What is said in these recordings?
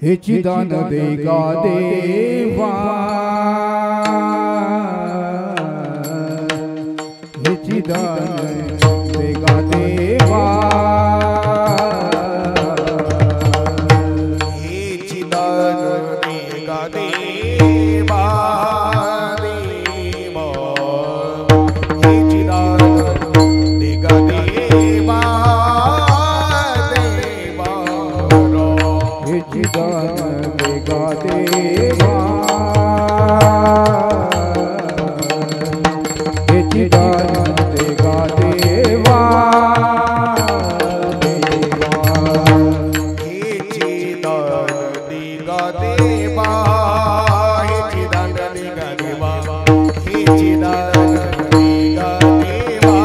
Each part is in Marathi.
हेची दान देगा देवा हेची दान देगा देवा हेची दान देगा देवा देवा हेची दान देगा देवा हेची दान देगा देवा हेची दान देगा देवा हेची दान देगा देवा हेची दान देगा देवा हेची दान देगा देवा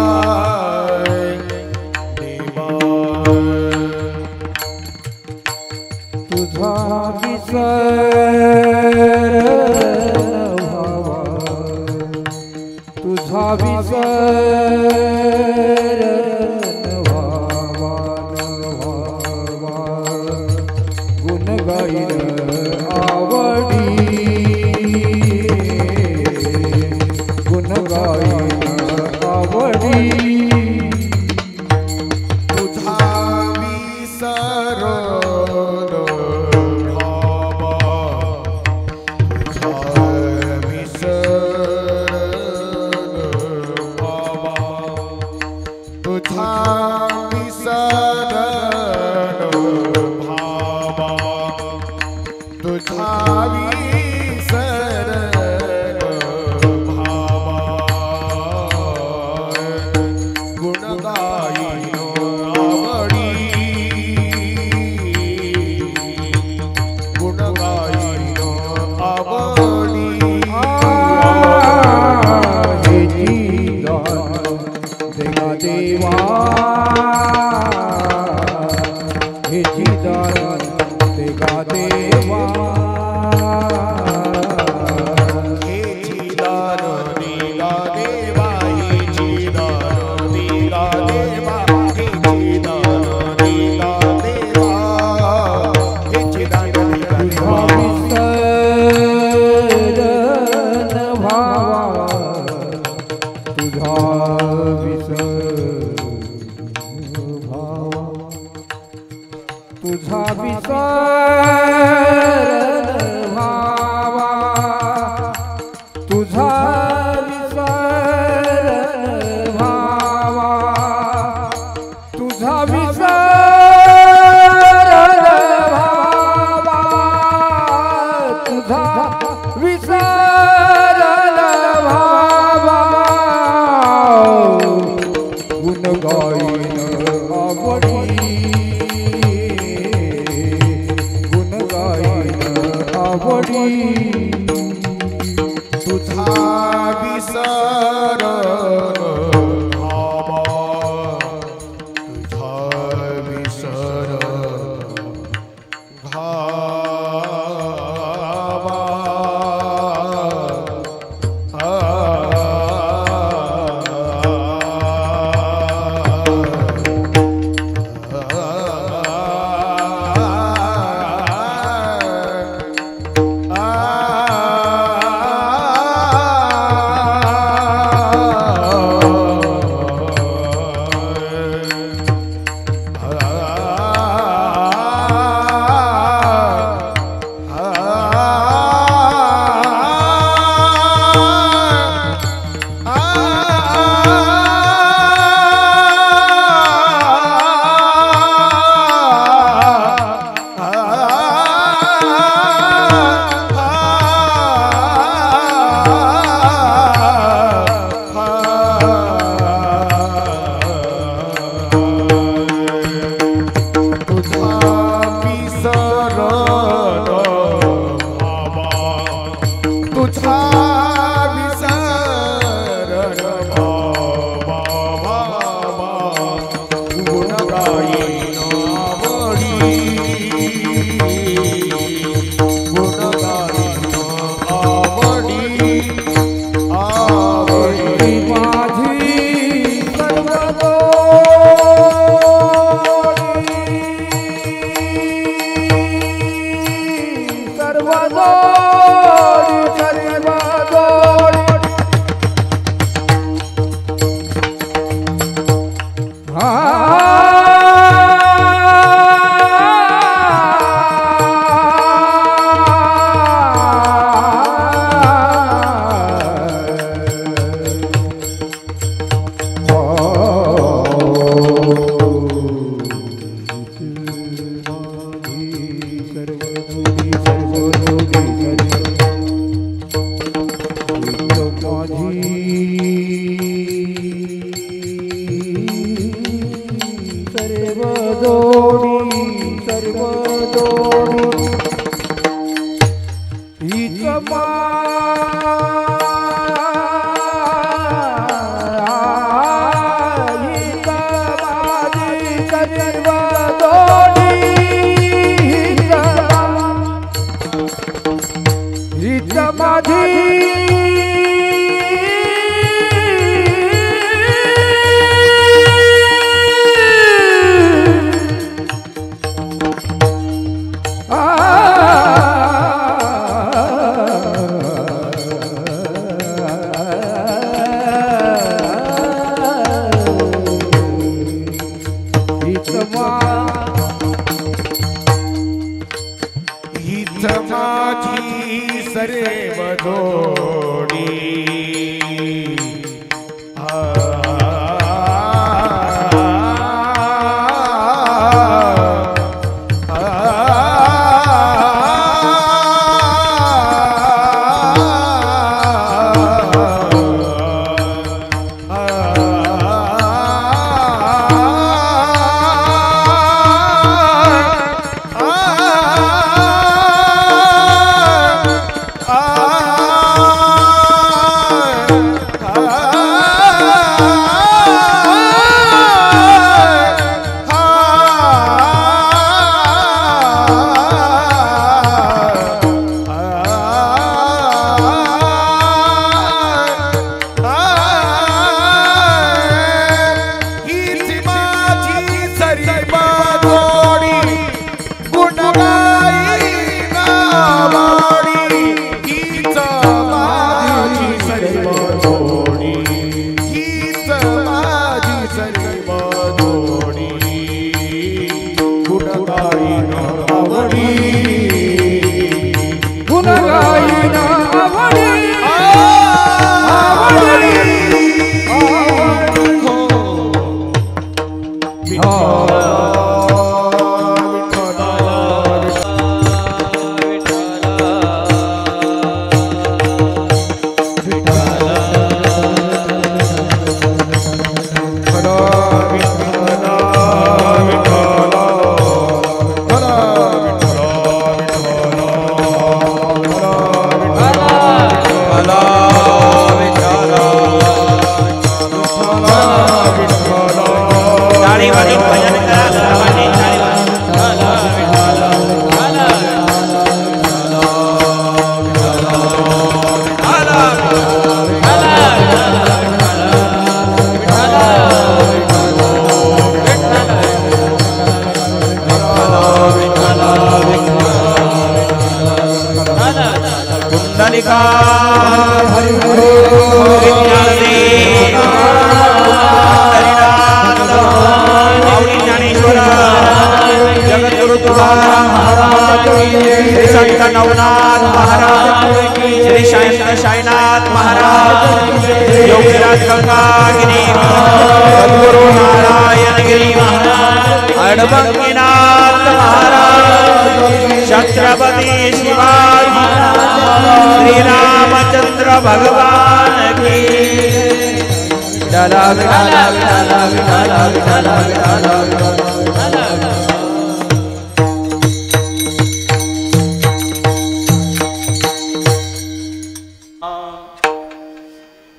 देवा तुझा विसर व्हावा तुझा विसर व्हावा गुण गाईन आवडी गुण गाईन आवडी तुझा विसर तुझा विसर व्हावा तुझा विसर व्हावा तुझा विसर व्हावा तुझा विसर व्हावा गुण गाईन आवडी गुण गाईन जोडी हीच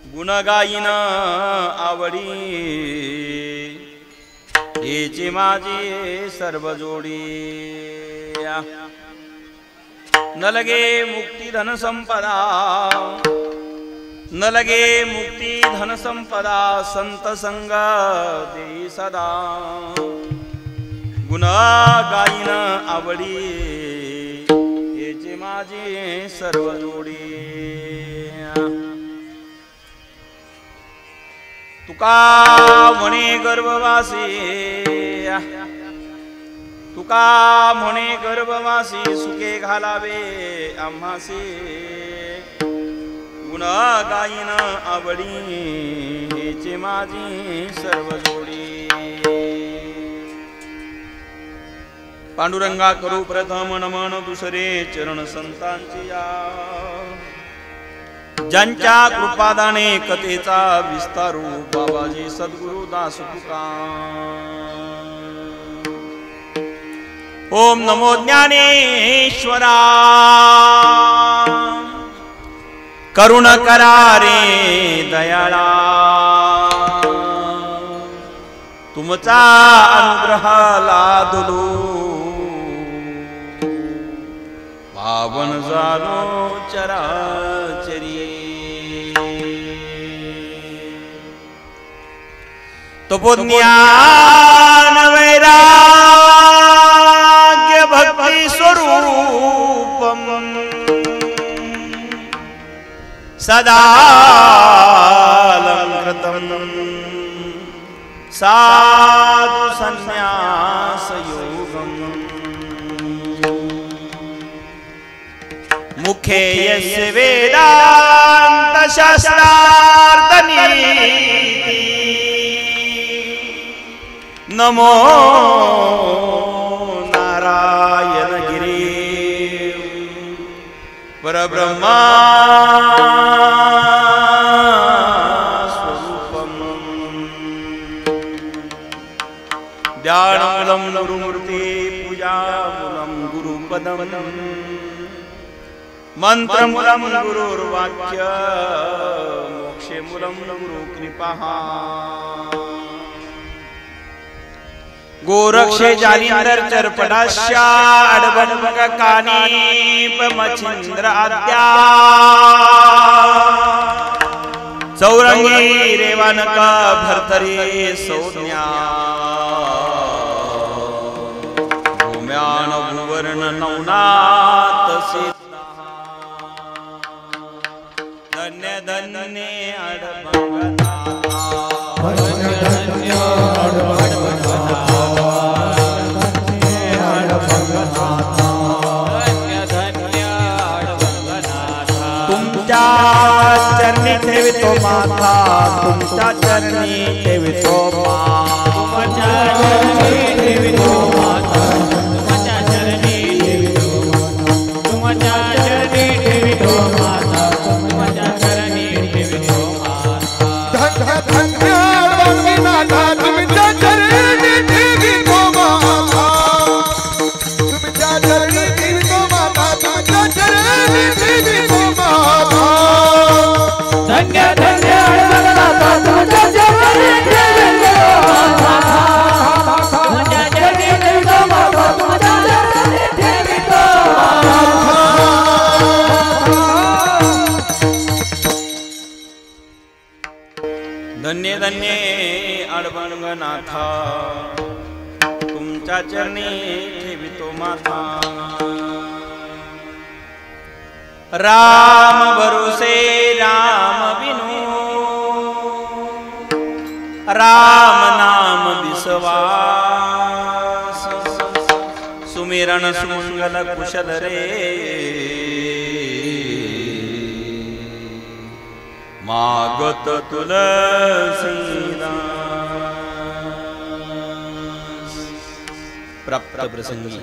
गुणगायीन आवडी हेची माझी सर्व जोडी न लगे मुक्ती धन संपदा न लगे मुक्ती धन संपदा संत संग देई सदा गुणगायीन आवडी हेची माझी सर्व जोडी तुका म्हणे गर्भवासी तुका म्हणे गर्भवासी सुखे घालावे आम्हासी गुणगायीन आवडी हेची माझी सर्व जोडी पांडुरंगा करू प्रथम नमन दुसरे चरण संतांची या ज्यांच्या कृपादाने कथेचा विस्तारू बाबाजी सद्गुरु दास तुका ओम नमो ज्ञानेश्वरा करुण करा रे दयाळा तुमचा अनुग्रह लादलो पावन झालो चराचरी तपोज्ञान वैराग्य भक्ती स्वरूपम सदालंकृतम साधु संन्यास योगम मुखे यस्य वेदांत शास्त्रार्थ नीति नमो नारायण गिरी परब्रह्मा स्वरूपम ध्यानमूलं गुरुमूर्ति पूजामूलं गुरुपदम मंत्रमूलं गुरुर्वाक्य मोक्षमूलं गुरुकृपा गोरक्षे जालिंदर चरपटाश्या अडबडबग कानीप मच्छिंद्र आद्या चौरंगी रेवानक भरतरी सौज्ञा भूम्यान भुवर्ण नवनाथ सीता धन्य धन्य चरणी ठेवितो माथा तुमच्या चरणी ठेवितो तुमच्या चरणी ठेवितो माथा तुमच्या चरणी ठेवितो तुमच्या चरणी ठेवितो माथा तुमच्या चरणी ठेवितो माथा धन्य भगवंता तुमच्या चरणी ठेवितो माथा तुमच्या चरणी ठेवितो माथा तुमच्या चरणी ठेवितो धन्य धन्य भगवंता तुमच्या चरणी ठेवितो माथा तुमच्या चरणी ठेवितो माथा तुमच्या चरणी ठेवितो धन्य धन्य अडबंगनाथा तुमच्या चरणी ठेवितो माथा राम भरोसे राम बिनु राम नाम विश्वास सुमिरन सुमंगल कुशल रे मागत तुलसीदास प्राप्त प्रसंगी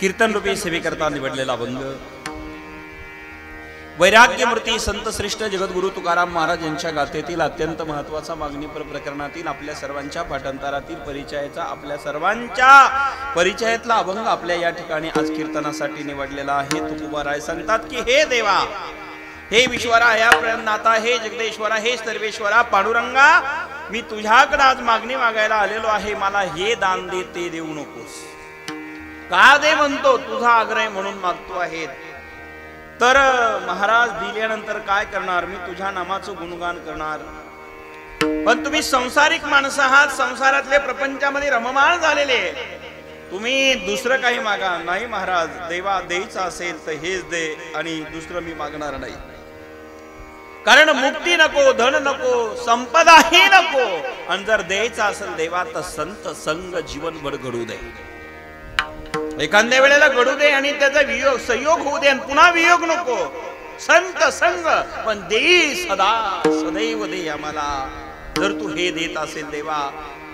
कीर्तन रूपी सेवेकरता निवडलेला अभंग वैराग्य मूर्ती संत श्रेष्ठ जगद्गुरु तुकाराम महाराज यांच्या गाथेतील अत्यंत महत्वाचा मागणीपर प्रकरणातील आपल्या सर्वांच्या पाठांतरातील परिचयाचा आपल्या सर्वांच्या परिचयातला अभंग आपल्या या ठिकाणी आज कीर्तनासाठी निवडलेला आहे. तुकोबाराय सांगतात की हे देवा, हे विश्वराया प्रणनाथा, हे जगदेश्वरा, हे सर्वेश्वरा पांडुरंगा, मी तुझ्याकडे आज मागणी मागायला आलेलो आहे. मला हे दान दे, ते देऊ नकोस. का दे म्हणतो? तुझा आग्रह म्हणून मागतो आहे. तर महाराज दिल्यानंतर काय करणार? मी तुझ्या नामाचं गुणगान करणार. पण तुम्ही संसारिक माणसं आहात, संसारातले प्रपंचामध्ये रममाण झालेले, तुम्ही दुसरं काही मागा. नाही महाराज, देवा द्यायचं असेल तर हेच दे आणि दुसरं मी मागणार नाही. कारण मुक्ती नको, धन नको, संपदाही नको, आणि जर द्यायचं असेल देवा तर संत संग जीवनभर घडू दे. एखाद्या वेळेला घडू दे आणि त्याचा वियोग संयोग होऊ दे, आणि पुन्हा वियोग नको. संत संग पण देई सदा सदैव दे आम्हाला. जर तू हे देत असेल देवा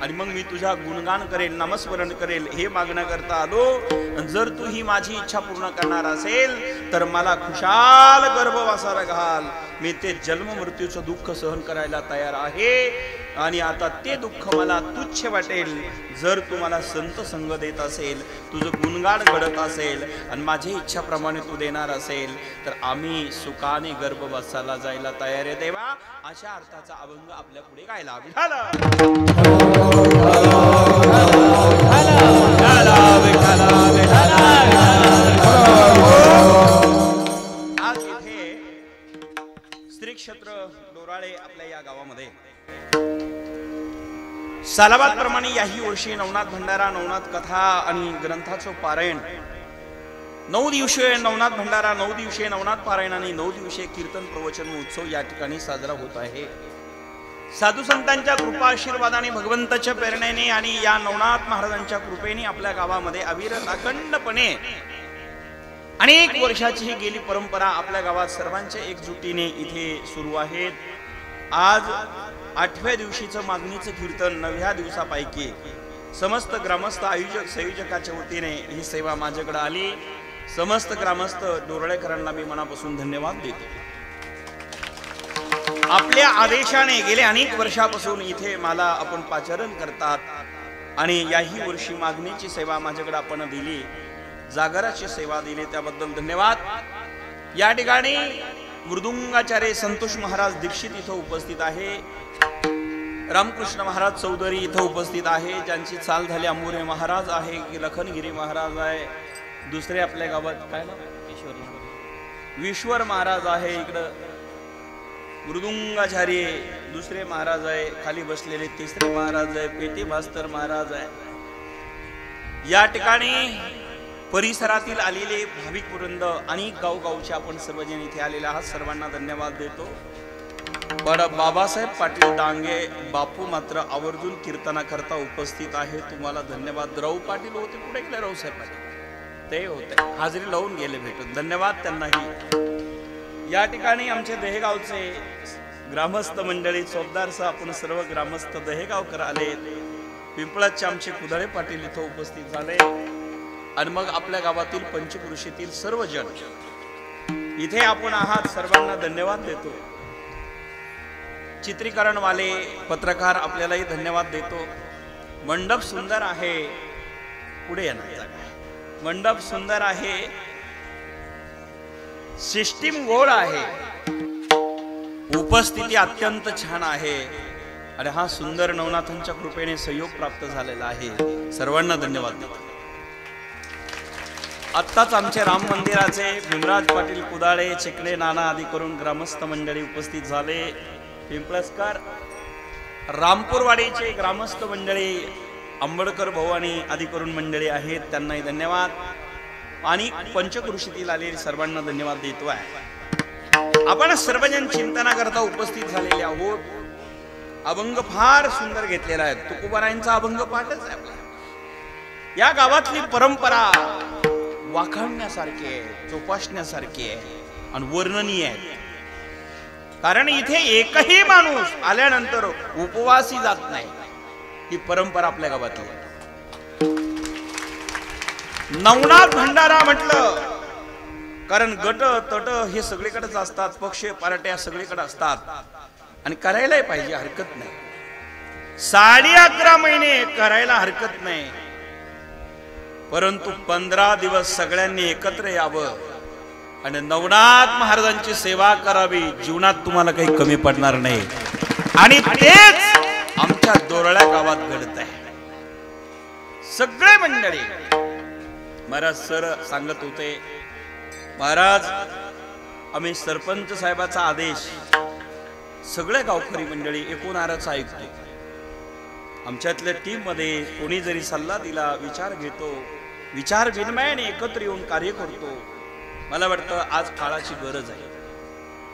आणि मग मी तुझ्या गुणगान करेल, नामस्मरण करेल हे मागण्याकरता आलो. जर तू ही माझी इच्छा पूर्ण करणार असेल तर मला खुशाल गर्भवासाला घाल. मी ते जन्म मृत्यूचं दुःख सहन करायला तयार आहे आणि आता ते दुःख मला तुच्छ वाटेल जर तू मला संत संग देत असेल, तुझं गुणगान घडत असेल आणि माझ्या इच्छाप्रमाणे तू देणार असेल तर आम्ही सुखाने गर्भवासाला जायला तयार आहे देवा. अशा अर्थाचा अभंग आपल्या पुढे गायला. आज इथे स्त्री क्षेत्र डोराळे आपल्या या गावामध्ये सालाबाद प्रमाणे याही वर्षी नवनाथ भंडारा, नवनाथ कथा आणि ग्रंथाचं पारायण 9 दिवसीय नवनाथ भंडारा, 9 दिवसीय नवनाथ पारायण आणि 9 दिवसीय कीर्तन प्रवचन उत्सव या ठिकाणी साजरा होत आहे. साधू संतांच्या कृपा आशीर्वादाने, भगवंताच्या प्रेरणेने आणि या नवनाथ महाराजांच्या कृपेने आपल्या गावामध्ये अविरत अखंडपणे अनेक वर्षाची ही गेली परंपरा आपल्या गावात सर्वांच्या एकजुटीने इथे सुरू आहे. आज 8व्या दिवशीचं मागणीचं कीर्तन 9व्या दिवसापैकी समस्त ग्रामस्थ आयोजक संयोजकाच्या वतीने ही सेवा माझ्याकडे आली. समस्त ग्रामस्थ डोरळेकरांना मी मनापासून धन्यवाद देतो. आपल्या आदेशाने गेले अनेक वर्षापासून इथे मला आपण पाचारण करतात आणि याही वर्षी मागणीची सेवा माझ्याकडे आपण दिली, जागराची सेवा दिली, त्याबद्दल धन्यवाद. या ठिकाणी मृदुंगाचार्य संतोष महाराज दीक्षित इथं उपस्थित आहे. रामकृष्ण महाराज चौधरी इथं उपस्थित आहे, ज्यांची चाल झाली. अंबुरे महाराज आहे, लखनगिरी महाराज आहे. दुसरे आपल्या गावात काय ना विश्वर महाराज आहे. इकडं मृदुंगाचार्य दुसरे महाराज आहे. खाली बसलेले तिसरे महाराज आहे. पेटी भास्कर महाराज आहे. या ठिकाणी परिसरातील आलेले भाविक वृंद, अनेक गावगावचे आपण सर्वजण इथे आलेले आहात. सर्वांना धन्यवाद देतो. पण बाबासाहेब पाटील डांगे बापू मात्र आवर्जून कीर्तनाकरता उपस्थित आहे. तुम्हाला धन्यवाद. राऊ पाटील होते, कुठे गेले रावसाहेब पाटील? ते होते, हाजरी लावून गेले भेटून. धन्यवाद त्यांनाही. या ठिकाणी आमचे दहेगावचे ग्रामस्थ मंडळी चौदारसह आपण सर्व ग्रामस्थ दहेगावकर आले. पिंपळाचे आमचे कुदळे पाटील इथं उपस्थित झाले आणि मग आपल्या गावातील पंचक्रोशीतील सर्वजण इथे आपण आहात. सर्वांना धन्यवाद देतो. चित्रीकरणवाले पत्रकार आपल्यालाही धन्यवाद देतो. मंडप सुंदर आहे, पुढे येणार. मंडप सुंदर आहे, सिस्टीम गोड आहे, उपस्थिती अत्यंत छान आहे आणि हा सुंदर नवनाथांच्या कृपेने सहयोग प्राप्त झालेला आहे. सर्वांना धन्यवाद देतो. आत्ताच आमचे राम मंदिराचे भीमराज पाटील कुदाळे, चिकले नाना आदी करून ग्रामस्थ मंडळी उपस्थित झाले. पिंपळसकर रामपूरवाडीचे ग्रामस्थ मंडळी, आंबेडकर भवानी आदी करून मंडळी आहेत, त्यांनाही धन्यवाद. आणि पंचक्रोशीतील आलेले सर्वांना धन्यवाद देतो आहे. आपण सर्वजण चिंतनाकरता उपस्थित झालेले आहोत. अभंग फार सुंदर घेतलेला आहे. तुकोबारायांचा अभंग पाठच आहे. या गावातली परंपरा वाखाणण्यासारखी आहे, जोपासण्यासारखी आहे आणि वर्णनीय आहे. कारण इथे एकही माणूस आल्यानंतर उपवासी जात नाही. ही परंपरा आपल्या गावातली. नवनाथ भंडारा म्हटलं कारण गट तट हे सगळीकडेच असतात, पक्ष पार्ट्या सगळीकडे असतात आणि करायलाही पाहिजे, हरकत नाही. 11.5 महिने करायला हरकत नाही, परंतु 15 दिवस सगळ्यांनी एकत्र यावं आणि नवनाथ महाराजांची सेवा करावी. जीवनात तुम्हाला काही कमी पडणार नाही आणि तेच आमच्या डोरळ्या गावात घडत आहे. सगळे मंडळी महाराज सर सांगत होते, महाराज आम्ही सरपंच साहेबाचा आदेश सगळे गावकरी मंडळी एकूणाराचा ऐकतो. आमच्यातल्या टीम मध्ये कोणी जरी सल्ला दिला, विचार घेतो, विचार विनिमयाने एकत्र येऊन कार्य करतो. मला वाटतं आज काळाची गरज आहे.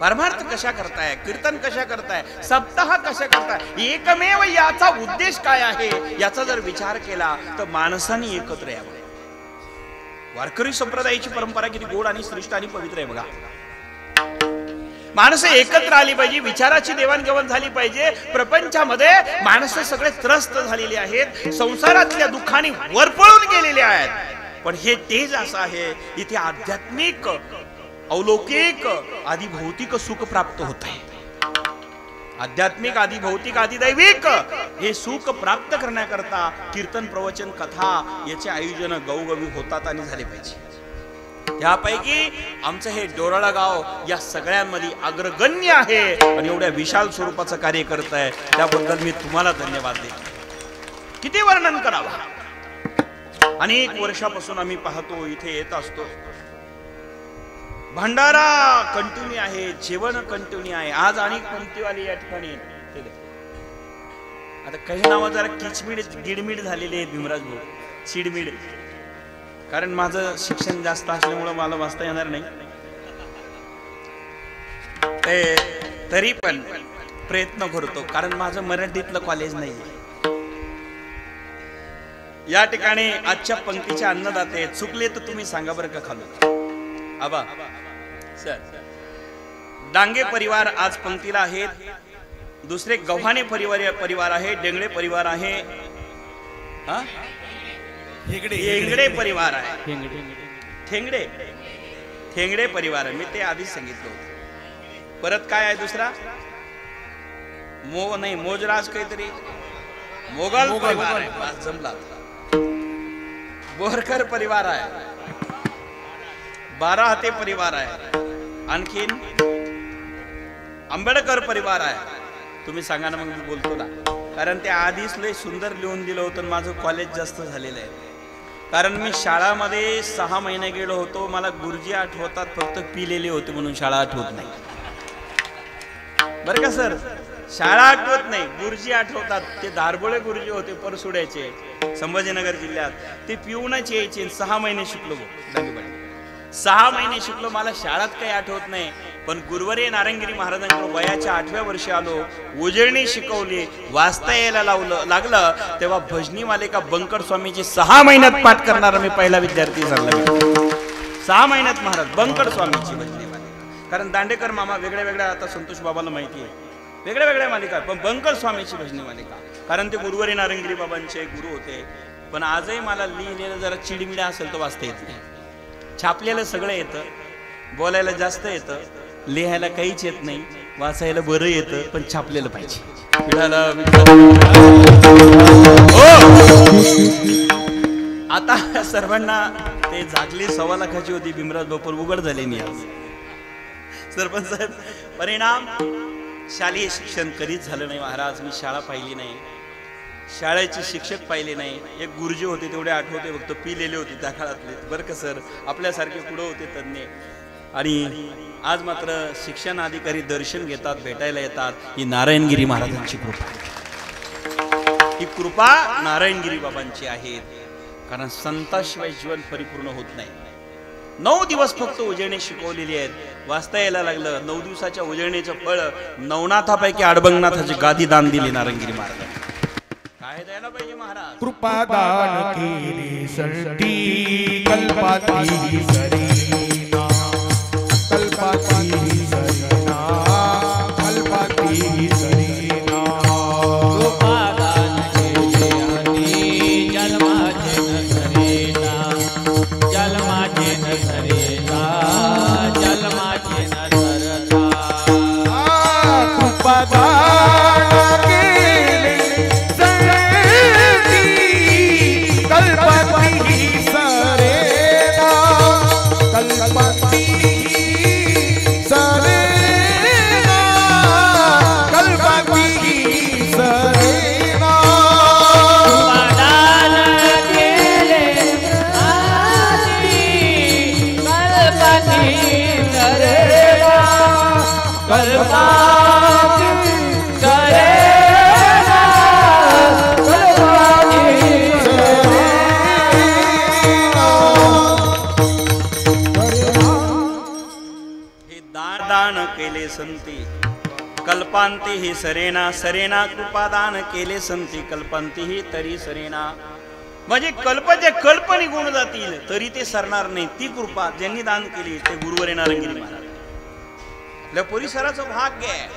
परमार्थ कशा करताय, कीर्तन कशा करताय, सप्ताह कशा करताय, एकमेव याचा उद्देश काय आहे याचा जर विचार केला तर माणसांनी एकत्र यावं. वारकरी संप्रदायाची परंपरा किती गोड आणि श्रेष्ठ आणि पवित्र आहे बघा. माणसं एकत्र आली पाहिजे, विचाराची देवाणघेवाण झाली पाहिजे. प्रपंचामध्ये माणसं सगळे त्रस्त झालेली आहेत, संसारातल्या दुःखाने वरपळून गेलेले आहेत. पण हे तेज असं आहे, इथे आध्यात्मिक, अलौकिक, आधी भौतिक सुख प्राप्त होत आहे. आध्यात्मिक, आधी भौतिक, आधी दैविक हे सुख प्राप्त करण्याकरता कीर्तन, प्रवचन, कथा याचे आयोजन गवगवी होतात आणि झाले पाहिजे. त्यापैकी आमचं हे डोराळा गाव या सगळ्यांमध्ये अग्रगण्य आहे आणि एवढ्या विशाल स्वरूपाचं कार्य करत आहे, त्याबद्दल मी तुम्हाला धन्यवाद देतो. किती वर्णन करावं. अनेक वर्षापासून आम्ही पाहतो, इथे येत असतो. भंडारा कंटिन्यू आहे, जेवण कंटिन्यू आहे. आज अनेक पंक्तीवाले या ठिकाणी आता काही नावं जरा किचमीड गिडमीड झालेली आहेत भीमराज भाऊ, चिडमीड. कारण माझं शिक्षण जास्त असल्यामुळं मला वाचता येणार नाही, तरी पण प्रयत्न करतो. कारण माझं मराठीतलं कॉलेज नाही. या ठिकाणी आजच्या पंक्तीचे अन्नदाते चुकले तर तुम्ही सांगा बरं का खालून. आबा सर, डांगे परिवार आज पंक्तीला आहेत. दुसरे गव्हाणे परिवार आहे, डेंगळे परिवार आहे, हेंगडे परिवार आहे, ठेंगडे परिवार आहे. मी ते आधीच सांगितलं होतं. परत काय आहे दुसरा? मोजराज काहीतरी मोगल परिवार आहे. बस जमला. बोरकर परिवार आहे, 12 हाते परिवार आहे, आणखीन आंबेडकर परिवार आहे. तुम्ही सांगा ना, मग मी बोलतो ना. कारण ते आधीच लय सुंदर लिहून दिलं होतं. माझं कॉलेज जास्त झालेलं आहे. कारण मी शाळामध्ये 6 महिने गेलो होतो. मला गुरुजी आठवतात, फक्त पिलेले होते म्हणून शाळा आठवत नाही. बरं का सर, शाळा आठवत नाही, गुरुजी आठवतात. ते दारबोळे गुरुजी होते परसुड्याचे, संभाजीनगर जिल्ह्यात. ते पिऊनच यायचे. 6 महिने शिकलो. 6 महिने शिकलो. मला शाळात काही आठवत नाही. पण गुरुवर्य नारायणगिरी महाराजांकडे वयाच्या 8व्या वर्षी आलो. उजळणी शिकवली, वाचता यायला लागलं. तेव्हा भजनी मालिका बंकर स्वामीची 6 महिन्यात पाठ करणारा मी पहिला विद्यार्थी झाला. 6 महिन्यात महाराज बंकर स्वामीची भजनी मालिका. कारण दांडेकर मामा वेगळ्या वेगळ्या, आता संतोष बाबाला माहिती आहे, वेगळ्या वेगळ्या मालिका, पण बंकर स्वामीची भजनी मालिका. कारण ते गुरुवर्य नारायणगिरी बाबांचे गुरु होते. पण आजही मला लिहिलेलं जरा चिडमिडा असेल तर वाचता येत नाही. छापलेलं सगळं येतं, बोलायला जास्त येतं, लिहायला काहीच येत नाही, वाचायला बरं येतं, पण छापलेलं पाहिजे. आता सर्वांना ते जागली 1.25 लाखाची होती भीमराज बापर, उघड झाले नाही आज. सरपंच साहेब, परिणाम शालेय शिक्षण कधीच झालं नाही महाराज. मी शाळा पाहिली नाही, शाळेचे शिक्षक पाहिले नाही. एक गुरुजी होते तेवढे आठवते, फक्त पिलेले होते त्या काळातले. बरं का सर, आपल्यासारखे पुढं होते तज्ञ. आणि आज मात्र शिक्षण अधिकारी दर्शन घेतात, भेटायला येतात. ही नारायणगिरी महाराजांची कृपा, ही कृपा नारायणगिरी बाबांची आहे. कारण संताशिवाय जीवन परिपूर्ण होत नाही. 9 दिवस फक्त उजळणी शिकवलेली आहेत, वाचता यायला लागलं. 9 दिवसाच्या उजळणीचं फळ नवनाथापैकी आडबंगनाथाची गादी दान दिली नारायणगिरी महाराजांनी. काय द्यायला पाहिजे महाराज? कृपा दान केली संती कल्पाती सरीना, कल्पाती सरीना, कल्पाती सरीना. कृपा दान केले आणि जन्माचे न सरेना, जन्माचे न सरेना, जन्माचे न सरता. कृपा दान केली संती कल्पाती सरेना, कल्पाती सरेना, कल्पाती सरेना. दान केले आणि कल्पाती सरेना, कल्पाती सरेना, कल्पाती हे दान केले संती कल्पांती ही सरेना, सरेना कृपा दान केले संती कल्पांती ही तरी सरेना. म्हणजे कल्पचे कल्प निघून जातील तरी ते सरणार नाही. ती कृपा ज्यांनी दान केली ते गुरुवर्य नारायणगिरी महाराज. आपल्या परिसराचं भाग्य आहे.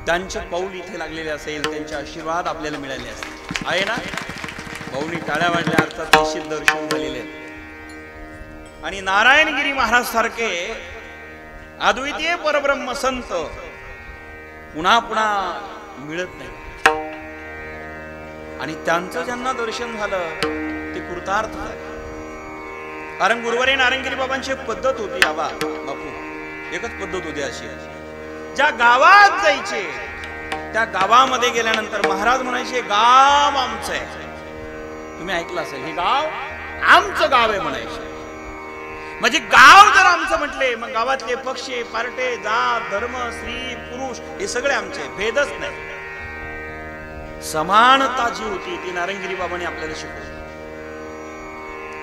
त्यांचे पाऊल इथे लागलेले असेल, त्यांचे आशीर्वाद आपल्याला मिळाले असतील, आहे ना. भाऊनी टाळ्या वाजल्या, अर्थात निश्चित दर्शन झालेले आहेत. आणि नारायणगिरी महाराज सारखे अद्वितीय परब्रह्म संत पुन्हा पुन्हा मिळत नाही. आणि त्यांचं ज्यांना दर्शन झालं ते कृतार्थ झाले. कारण गुरुवारी नारायणगिरी बाबांची पद्धत होती, आबा बापू एकच पद्धत होती अशी, ज्या गावात जायचे त्या गावामध्ये गेल्यानंतर महाराज म्हणायचे गाव आमचं आहे. तुम्ही ऐकलं असेल, हे गाव आमचं गाव आहे म्हणायचे. म्हणजे गाव जर आमचं म्हटले, मग गावातले पक्षी पार्टे जात धर्म स्त्री पुरुष हे सगळे आमचे, भेदच नाही. समानता जी होती ती नारायणगिरी बाबांनी आपल्याला शिकवली.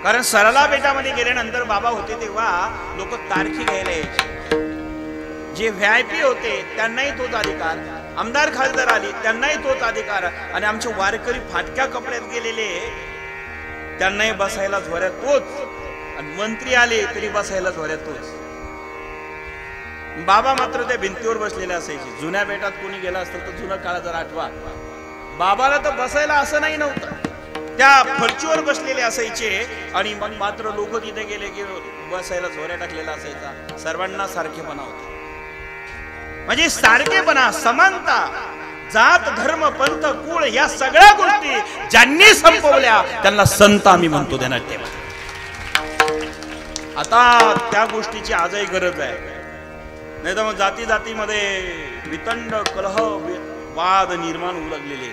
कारण सरला बेटामध्ये गेल्यानंतर बाबा होते तेव्हा लोक तारखी घ्यायला यायचे. जे VIP होते त्यांनाही तोच अधिकार, आमदार खासदार आली त्यांनाही तोच अधिकार, आणि आमचे वारकरी फाटक्या कपड्यात गेलेले त्यांनाही बसायला झोऱ्यात तोच, आणि मंत्री आले तरी बसायला झोऱ्यात तोच. बाबा मात्र त्या भिंतीवर बसलेले असायचे. जुन्या बेटात कोणी गेला असतं तर जुना काळ जर आठवा, बाबाला तर बसायला असं नाही नव्हतं, त्या फरचीवर बसलेले असायचे. आणि मग मात्र लोक तिथे गेले की बसायला झोऱ्या टाकलेला असायचा. सर्वांना सारखेपणा होता. म्हणजे सारखेपणा, समानता, जात धर्म पंथ कुळ या सगळ्या गोष्टी ज्यांनी संपवल्या त्यांना संत आम्ही म्हणतो. देण्यात ठेवा. आता त्या गोष्टीची आजही गरज आहे. नाही तर मग जाती जातीमध्ये वितंड कलह वाद निर्माण होऊ लागलेले.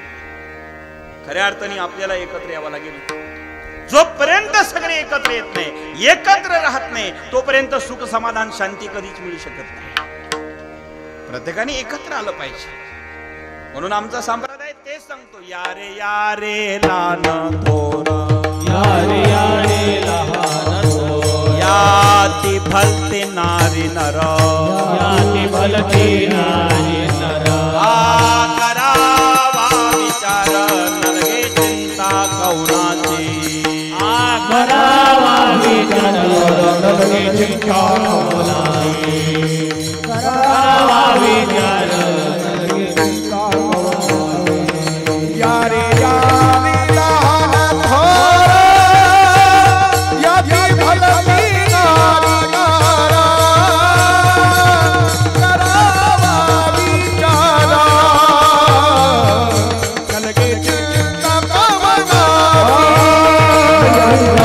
खऱ्या अर्थाने आपल्याला एकत्र यावं लागेल. जोपर्यंत सगळे एकत्र येत नाही, एकत्र राहत नाही, तोपर्यंत सुख समाधान शांती कधीच मिळू शकत नाही. प्रत्येकाने एकत्र आलं पाहिजे. म्हणून आमचा संप्रदाय तेच सांगतो, यारे यारे लहान थोर, यारे यारे लहान थोर, याती भलते नारी नर, याती भलते नारी नर, करावा विचार नलगे चिंता कौणाची, करावा विचार नलगे चिंता कौणाची, करावा विचार नलगे चिंता कौणाची. यारे यारे लहान थोर, याती भलती नारी नर, करावा विचार नलगे चिंता कौणाची.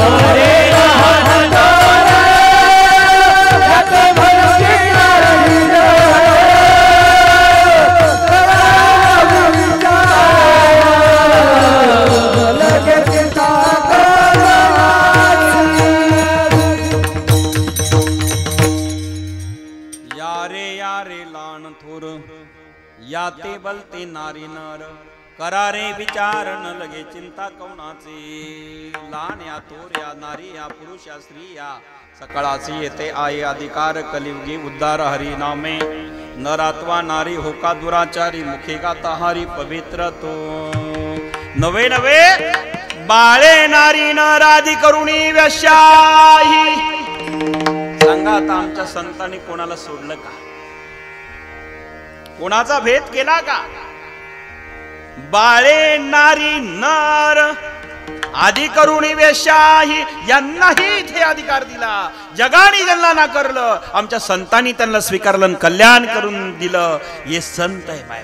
यारे लहान थोर, याती भलती नारी नर, करावा विचार नलगे चिंता यारे यारे लान थोर, याते बलते नारी नर, करारे विचार न लगे चिंता कौणाचे. लान या थोर या नारी या पुरुष या स्त्री या सकाळाची येते आहे अधिकार कलियुगी उद्धार हरी नामे. नरात्वा नारी होका दुराचारी, मुखे गाता हरी पवित्र तो. नवे नवे बाळे नारी नराधी करुणी व्यशाही. सांगा आता आमच्या संतांनी कोणाला सोडलं का? कोणाचा भेद केला का? बाळे नारी नर आधी करुणी वेशाही यांनाही इथे अधिकार दिला. जगाने त्यांना नाकारलं, आमच्या संतांनी त्यांना स्वीकारलं, कल्याण करून दिलं. हे संत आहे बाय.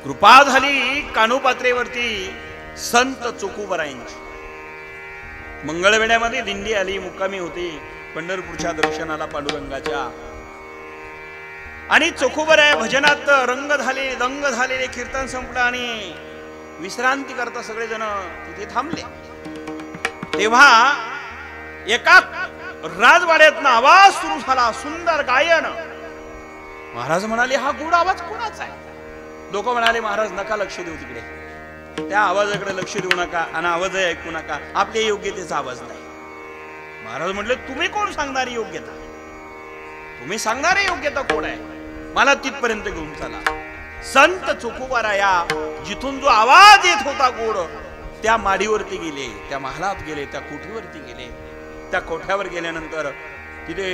कृपा झाली कानोपात्रेवरती संत चोखुबरायांची. मंगळवेढ्यामध्ये दिंडी आली, मुक्कामी होती पंढरपूरच्या दर्शनाला पांडुरंगाच्या. आणि चोखुबराय भजनात रंग झाले, दंग झालेले. कीर्तन संपलं आणि विश्रांती करता सगळेजण तिथे थांबले. तेव्हा एका राजवाड्यातनं आवाज सुरू झाला, सुंदर गायन. महाराज म्हणाले, हा गोड आवाज कोणाचा आहे? लोक म्हणाले, महाराज नका लक्ष देऊ तिकडे, त्या आवाजाकडे लक्ष देऊ नका आणि आवाजही ऐकू नका, आपल्या योग्यतेचा आवाज नाही. महाराज म्हटले, तुम्ही कोण सांगणारी योग्यता? तुम्ही सांगणारी योग्यता कोण आहे? मला तिथपर्यंत घेऊन चला. संत चोखुबराया जिथून जो आवाज येत होता गोड, त्या माडीवरती गेले, त्या महालात गेले, त्या कोठीवरती गेले. त्या कोठ्यावर गेल्यानंतर तिथे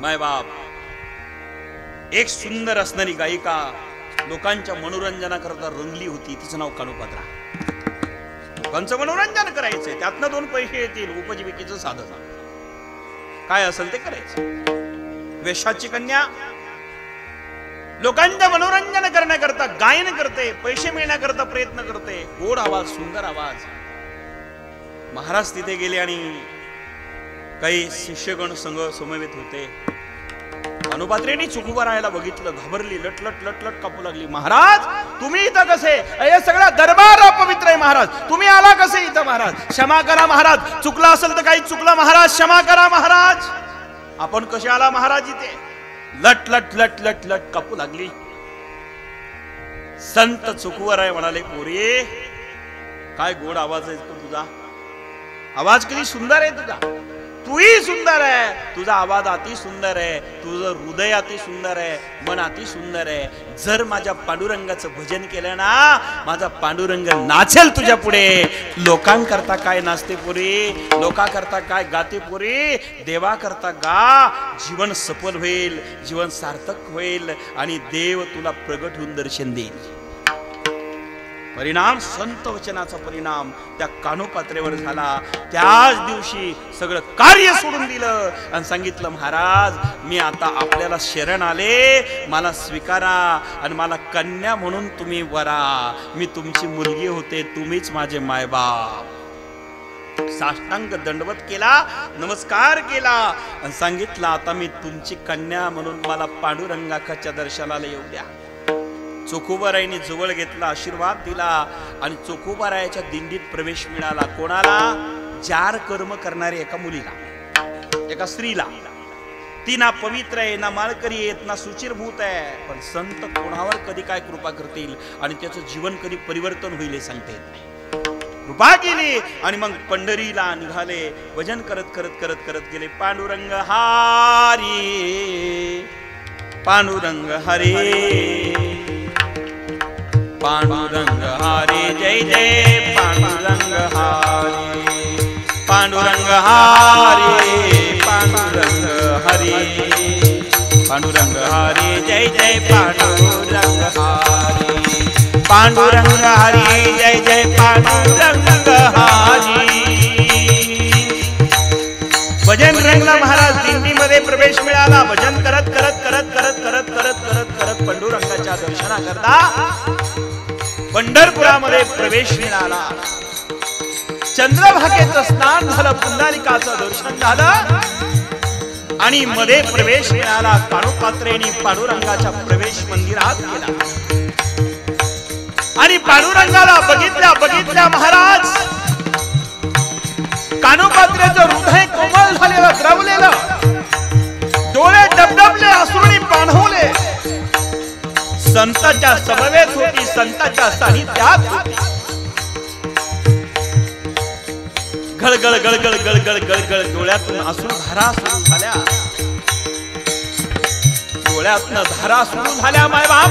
मायबाप एक सुंदर असणारी गायिका लोकांच्या मनोरंजनाकरता रंगली होती, तिचं नाव कानोपात्रा. लोकांचं मनोरंजन करायचंय, त्यातनं 2 पैसे येतील, उपजीविकेचं साधन काय असेल ते करायचं. वेश्याची कन्या लोकांचं मनोरंजन करण्याकरता गायन करते, पैसे मिळण्याकरता प्रयत्न करते, गोड आवाज, सुंदर आवाज. महाराज तिथे गेले आणि काही शिष्यगण संघ समवेत होते. कानोपात्रेने चुकूबारायला बघितलं, घाबरली, लटलट लटलट कापू लागली. महाराज तुम्ही इथं कसे? हे सगळा दरबार अपवित्र आहे महाराज, तुम्ही आला कसे इथं? महाराज क्षमा करा महाराज, चुकला असेल तर काही चुकला महाराज, क्षमा करा महाराज. आपण कसे आला महाराज इथे? लट लट लट लट लट कापू लागली. संत चुकूबाराय म्हणाले, पोरी काय गोड आवाज आहे तुझा, आवाज किती सुंदर आहे तुझा, तूही सुंदर आहे, तुझा आवाज अति सुंदर आहे, तुझं हृदय अति सुंदर आहे, मन अति सुंदर आहे. जर माझ्या पांडुरंगाचं भजन केलं ना, माझा पांडुरंग नाचेल तुझ्या पुढे. लोकांकरता काय नाचते पुरी, लोकांकरता काय गाते पुरी, देवाकरता गा. जीवन सफल होईल, जीवन सार्थक होईल आणि देव तुला प्रगट होऊन दर्शन देईल. परिणाम संत वचनाचा परिणाम त्या कानोपात्रेवर झाला. त्याच दिवशी सगळं कार्य सोडून दिलं आणि सांगितलं, महाराज मी आता आपल्याला शरण आले, मला स्वीकारा आणि मला कन्या म्हणून तुम्ही वरा. मी तुमची मुलगी होते, तुम्हीच माझे मायबाप. साष्टांग दंडवत केला, नमस्कार केला आणि सांगितलं, आता मी तुमची कन्या म्हणून मला पांडुरंगाच्या दर्शनाला येऊ द्या. चोखोबारायने जवळ घेतला, आशीर्वाद दिला आणि चोखोबारायाच्या दिंडीत प्रवेश मिळाला. कोणाला? जार कर्म करणारी एका मुलीला, एका स्त्रीला. ती ना पवित्र आहे, ना माळकरी आहेत, ना सुचिरभूत आहे, पण संत कोणावर कधी काय कृपा करतील आणि त्याचं जीवन कधी परिवर्तन होईल हे सांगता येत नाही. कृपा केली आणि मग पंढरीला निघाले. भजन करत करत करत करत गेले. पांडुरंग हारी, पांडुरंग हरे, पांडुरंग हरे, जय जय पांडुरंग हरे, पांडुरंग हरे, पांडुरंग हरे, पांडुरंग हरे, जय जय पांडुरंग हरे, पांडुरंग हरे, जय जय पांडुरंग हरे. भजन रंगला महाराज, दिंडीमध्ये प्रवेश मिळाला. भजन करत करत करत करत करत करत करत करत पांडुरंगाच्या दर्शनाकरता पंढरपुरामध्ये प्रवेश मिळाला. चंद्रभागेचं स्नान झालं, पुंडलिकाचं दर्शन झालं आणि मध्ये प्रवेश मिळाला. कानोपात्रेने पांडुरंगाच्या प्रवेश मंदिरात गेला आणि पांडुरंगाला बघितल्या बघितल्या महाराज कानोपात्रेचं हृदय कोमल झालेलं, द्रवलेलं, डोळे डबडबले, अश्रूंनी पाणवले. संतांच्या समवेत होती, संतांच्या सानिध्यात होती. गळगळ गळगळ गळगळ गळगळ डोळ्यातून अश्रुधारा सुरू झाल्या, डोळ्यातून धारा सुरू झाल्या मायबाप.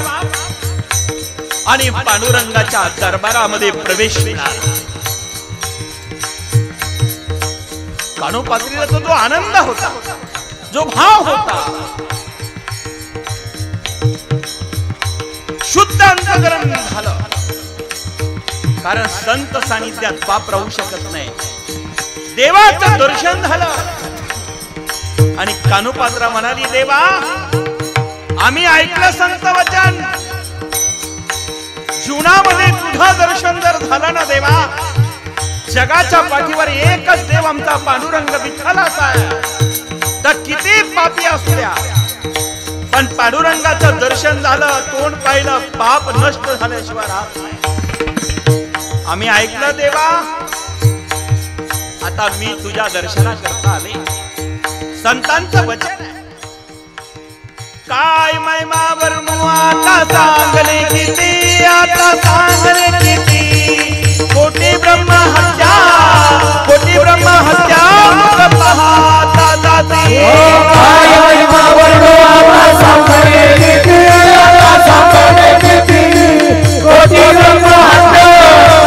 आणि पांडुरंगाच्या दरबारामध्ये प्रवेश मिळाला. कानोपात्रीला जो आनंद होता, जो भाव होता, शुद्ध अंतःकरण झालं. कारण संत सानिध्यात पाप राहू शकत नाही. देवाचं दर्शन झालं आणि कानोपात्रा म्हणाली, देवा आम्ही ऐकलं संत वचन, जीवनामध्ये तुझं दर्शन जर झालं ना देवा, जगाच्या पाठीवर एकच देव आमचा पांडुरंग विठ्ठलाचा आहे. तर किती पापी असू द्या, पण पांडुरंगाचं दर्शन झालं, तोंड पाहिलं, पाप नष्ट झाल्याशिवाय राहत नाही. आम्ही ऐकलं देवा, आता मी तुझ्या दर्शनाकरता आले. संतांचं वचन आहे. काय महिमा वर्णू आता सांगले किती, आता सांगले किती. कोटी ब्रह्म हत्या, कोटी ब्रह्म हत्या मुख पाहता जाती. काय महिमा वर्णू आता सांगले किती, आता सांगले किती. कोटी ब्रह्म हत्या,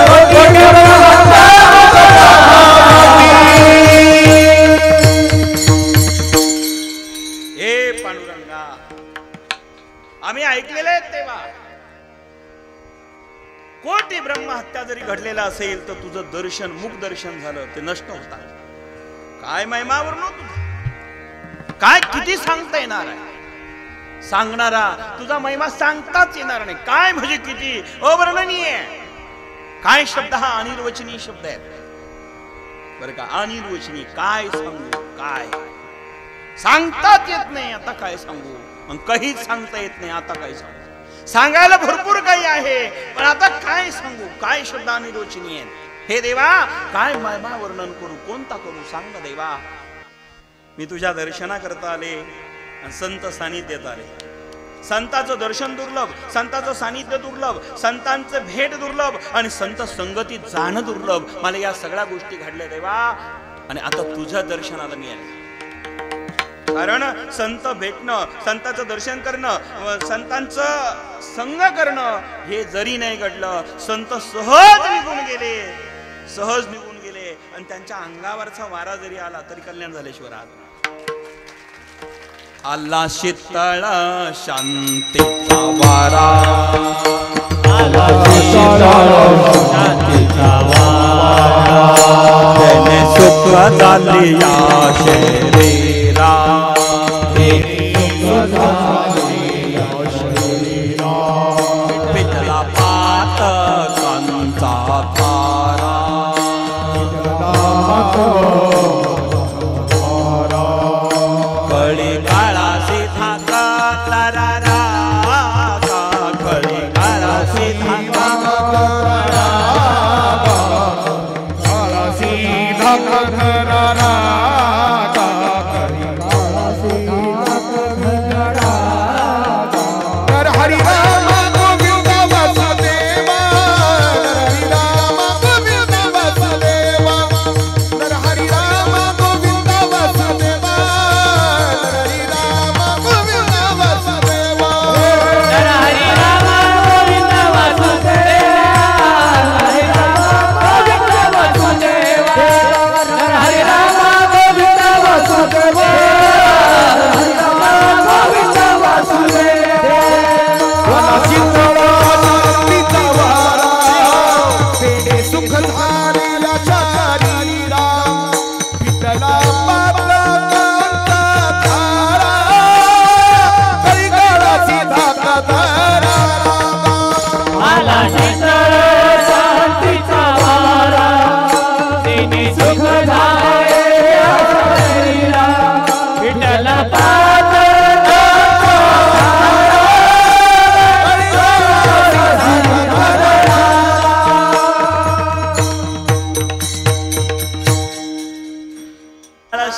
कोटी ब्रह्म हत्या मुख पाहता जाती. आम्ही ऐकलेले आहेत तेव्हा. कोटी ब्रह्महत्या जरी घडलेला असेल तर तुझं दर्शन, मुख दर्शन झालं ते नष्ट होतात. काय महिमावर नव्हतं, काय किती सांगता येणार आहे. सांगणारा तुझा महिमा सांगताच येणार नाही. काय म्हणजे किती अवर्णनीय. काय शब्द हा अनिर्वचनीय शब्द आहे बरं का. अनिर्वचनीय काय सांगू, काय सांगताच येत नाही. आता काय सांगू, मग काहीच सांगता येत नाही. आता काय सांगू, सांगायला भरपूर काही आहे पण आता काय सांगू. काय शब्द अनिर्वचनीय आहेत. हे देवा काय महिमा वर्णन करू, कोणता करू सांग ना देवा. मी तुझ्या दर्शना करता आले आणि संत सानिध्यात आले. संतांचं दर्शन दुर्लभ, संतांचं सानिध्य दुर्लभ, संतांचं भेट दुर्लभ आणि संत संगतीत जाणं दुर्लभ. मला या सगळ्या गोष्टी घडल्या देवा आणि आता तुझ्या दर्शनाला मी आले. कारण संत भेटणं, संतांचं दर्शन करणं, संतांचं संग करणं हे जरी नाही घडलं, संत सहज निघून गेले, सहज निघून गेले आणि त्यांच्या अंगावरचा वारा जरी आला तरी कल्याण झाल्याशिवाय राहत नाही. आला शीतळ शांतीचा वारा, आला शीतळ शांतीचा वारा, त्याने सुख झाली या शरीरा, पितला पात कांचा तारा, कळी काळा सीधा तारा, कळी काळा सीधा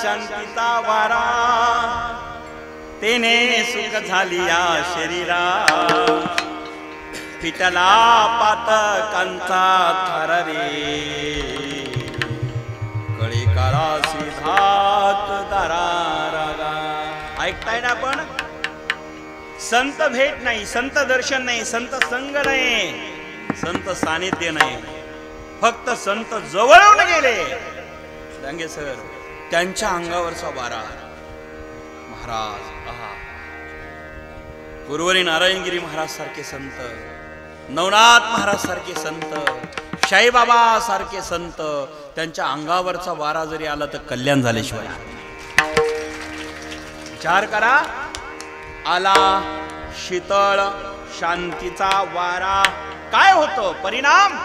शांतीचा वारा, तेने सुख झाली या शरीरा, पिटला पातकांचा थर रे, कळी काळा सिधात दरारा. ऐकताय ना आपण. संत भेट नाही, संत दर्शन नाही, संत संग नाही, संत सानिध्य नाही, फक्त संत जवळून गेले डांगे सर, त्यांच्या अंगावरचा वारा. महाराज गुरुवारी नारायणगिरी महाराज सारखे संत, नवनाथ महाराज सारखे संत, शाईबाबा सारखे संत, त्यांच्या अंगावरचा वारा जरी आला तर कल्याण झाल्याशिवाय. विचार करा. आला शीतळ शांतीचा वारा, काय होतो परिणाम.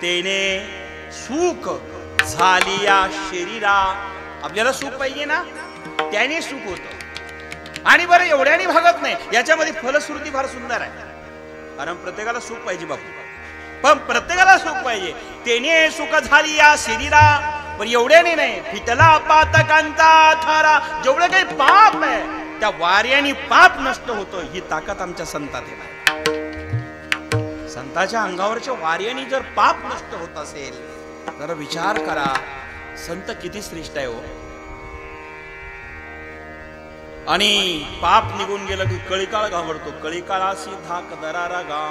तेने सुख झाली या शरीरा. आपल्याला सुख पाहिजे ना, त्याने सुख होतं. आणि बरं एवढ्याने भागत नाही, याच्यामध्ये फलश्रुती फार सुंदर आहे. कारण प्रत्येकाला सुख पाहिजे बापू, पण प्रत्येकाला सुख पाहिजे. त्याने सुख झाली या शरीरा, पण एवढ्याने नाही. फिटला पातकांचा थारा, जेवढं काही पाप आहे त्या वाऱ्याने पाप नष्ट होतं. ही ताकद आमच्या संतात आहे. संताच्या अंगावरच्या वाऱ्याने जर पाप नष्ट होत असेल तर विचार करा संत किती श्रेष्ठ आहे हो. आणि पाप निघून गेलं की कळीकाळ घाबरतो. कळीकाळाशी धाक दरारा गा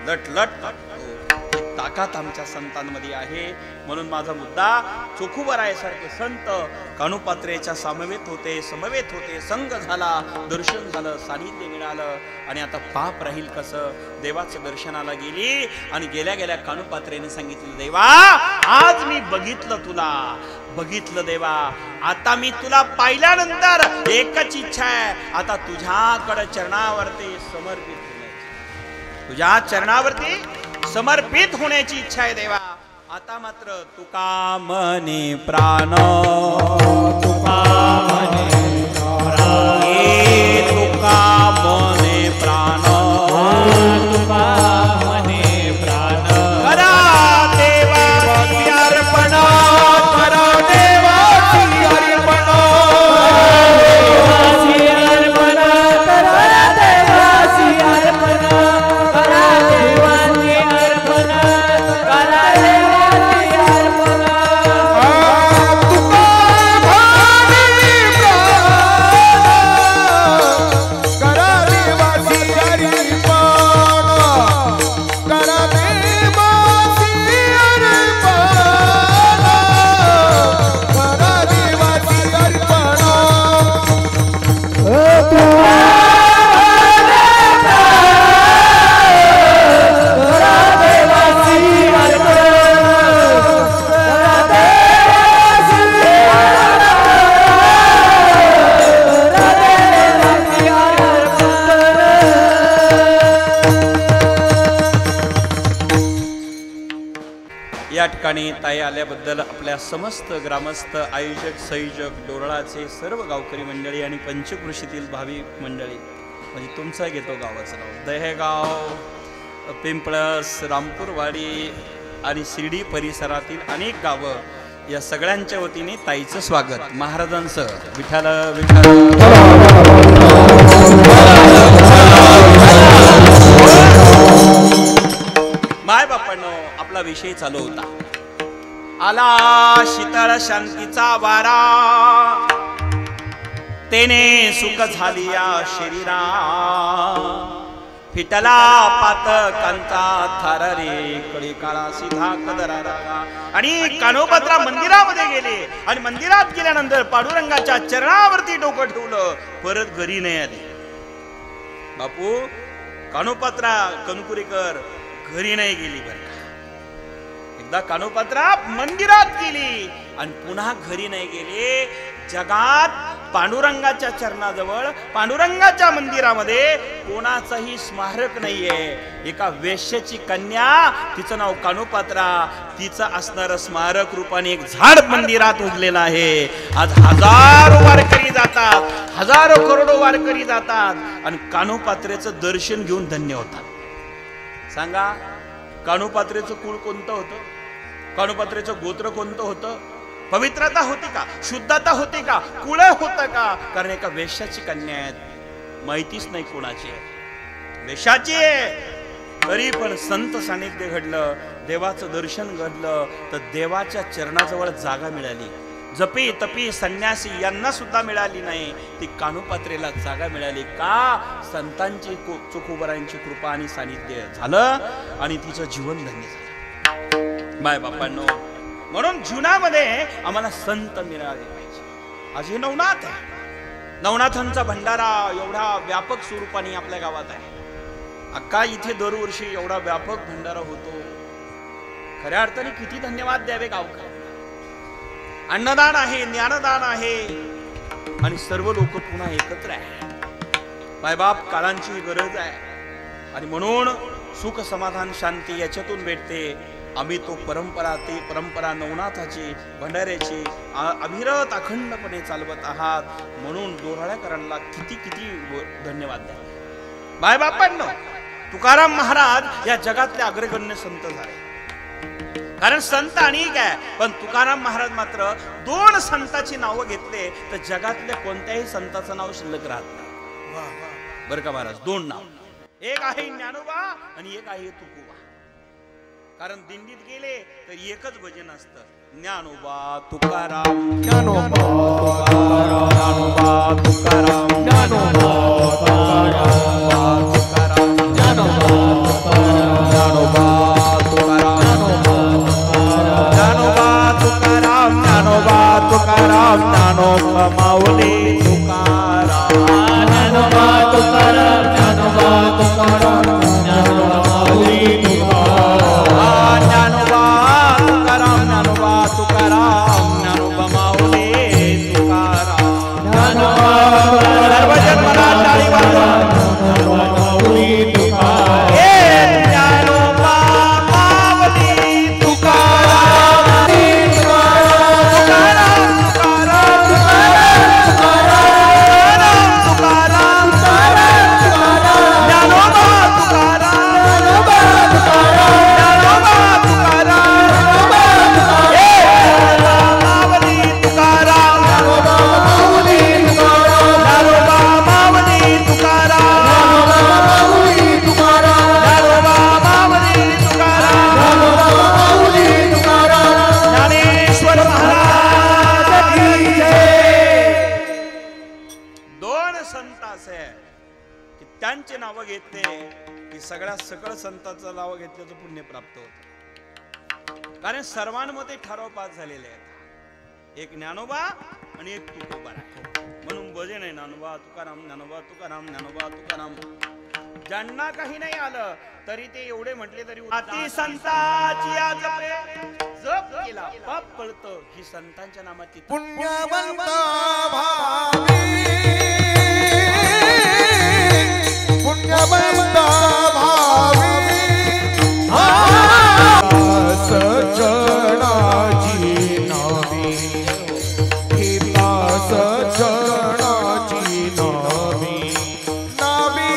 लट लट ताकद आमच्या संतांमध्ये आहे. म्हणून माझा मुद्दा चोखुबरायासारखे संत कानुपात्रेच्या समवेत होते, संग झाला, दर्शन झालं, सानिध्य मिळालं. आणि आता पाप राहील कसं? देवाच्या दर्शनाला गेली आणि गेल्या गेल्या कानुपात्रेने सांगितलं, देवा आज मी बघितलं देवा, आता मी तुला पाहिल्यानंतर एकच इच्छा आहे, आता तुझ्याकडे चरणावरती समर्पित होण्याची इच्छा आहे देवा. आता मात्र तुका मने प्राण, तुका मने प्राण, तुका मने प्राण, तुका मने प्राण, करा देवाची अर्पण, करा देवाची अर्पण, देवाची अर्पण, करा देवाची अर्पण, करा देवाची अर्पण, करा देवाची अर्पण. तुका भावी प्राण, करा देवाची अर्पण, करा देवाची अर्पण, करा देवाची अर्पण. या ठिकाणी ताई आल्याबद्दल आपल्या समस्त ग्रामस्थ, आयोजक, संयोजक, डोरळाचे सर्व गावकरी मंडळी आणि पंचकृषीतील भाविक मंडळी, म्हणजे तुमचं घेतो गावाचं नाव दहेगाव, पिंपळस, रामपूरवाडी आणि शिर्डी परिसरातील अनेक गावं, या सगळ्यांच्या वतीने ताईचं स्वागत महाराजांसह. विठ्ठल माय बापांनो, आपला विषय चालू होता. आला शीतळ शांतीचा वारा, तेने सुख झाली या शरीरा, फिटला पातकांचा थार रे, कडे काळा सीधा कदरा. आणि कानोपात्रा मंदिरामध्ये गेले आणि मंदिरात गेल्यानंतर पांडुरंगाच्या चरणावरती डोकं ठेवलं, परत घरी नाही आले. बापू कानोपात्रा कणकुरेकर घरी नाही गेली बरं का. एकदा कानोपात्रा मंदिरात गेली आणि पुन्हा घरी नाही गेले. जगात पांडुरंगाच्या चरणाजवळ, पांडुरंगाच्या मंदिरामध्ये कोणाचंही स्मारक नाहीये. एका वेश्याची कन्या, तिचं नाव कानोपात्रा, तिचं असणारं स्मारक रूपाने एक झाड मंदिरात उगलेलं आहे. आज हजारो वारकरी जातात, हजारो करोडो वारकरी जातात आणि कानोपात्रेचं दर्शन घेऊन धन्य होतात. सांगा, कानोपात्रेचं कुळ कोणतं होतं? कानोपात्रेचं गोत्र कोणतं होतं? पवित्रता होती का? शुद्धता होती का? कुळ होतं का? कारण एका वेश्याची कन्या आहे, माहितीच नाही कोणाची आहे, वेश्याची आहे. तरी पण संत सानिध्य घडलं, देवाचं दर्शन घडलं, तर देवाच्या चरणाजवळ जागा मिळाली. जपी तपी संन्यासी यांना सुद्धा मिळाली नाही, ती कानोपात्रेला जागा मिळाली का? संतांची, चोखुबरायांची कृपा आणि सानिध्य झालं आणि तिचं जीवन धन्य झालं. बाय बापांनो, म्हणून जीवनामध्ये आम्हाला संत मिळाले पाहिजे. आज हे नवनाथ आहे, नवनाथांचा भंडारा एवढा व्यापक स्वरूपाने आपल्या गावात आहे. अक्का इथे दरवर्षी एवढा व्यापक भंडारा होतो. खऱ्या अर्थाने किती धन्यवाद द्यावे गावकर. अन्नदान आहे, ज्ञानदान आहे आणि सर्व लोक पुन्हा एकत्र आहे. मायबाप काळांची गरज आहे आणि म्हणून सुख, समाधान, शांती याच्यातून भेटते. आम्ही तो परंपरा नवनाथाची, भंडाऱ्याची अविरत अखंडपणे चालवत आहात. म्हणून डोराळ्याकरांना किती धन्यवाद द्या. मायबापांनो, तुकाराम महाराज या जगातले अग्रगण्य संत झाले. कारण संत अनेक आहे, पण तुकाराम महाराज मात्र 2 संतांची नावं घेतले तर जगातल्या कोणत्याही संताचं नाव शिल्लक राहत नाही. बरं का महाराज, 2 नाव, एक आहे ज्ञानोबा आणि एक आहे तुकोबा. कारण दिंडीत गेले तर एकच भजन असतं, ज्ञानोबा तुकाराम, ज्ञानोबा तुकाराम, ज्ञानोबा तुकाराम, ज्ञानोबा तुकाराम, तुकाराम, ज्ञानोबा ज्ञानोबा तुकाराम. घेते की सगळ्या सकळ संतांचं नाव घेतल्याचं पुण्य प्राप्त होत. कारण सर्वांमध्ये ठराव पास झालेले आहेत, एक ज्ञानोबा आणि एक तुकोबा. म्हणून भजन आहे ज्ञानोबा तुकाराम, ज्ञानोबा तुकाराम, ज्ञानोबा तुकाराम. ज्यांना काही नाही आलं तरी ते एवढे म्हटले तरी अति संताची आज जप केला पाप पळतं. ही संतांच्या नामाची पुण्यवंत भावी, पुण्यवंत भावी, सजनाची नावी, हिता सजनाची नावी, नावी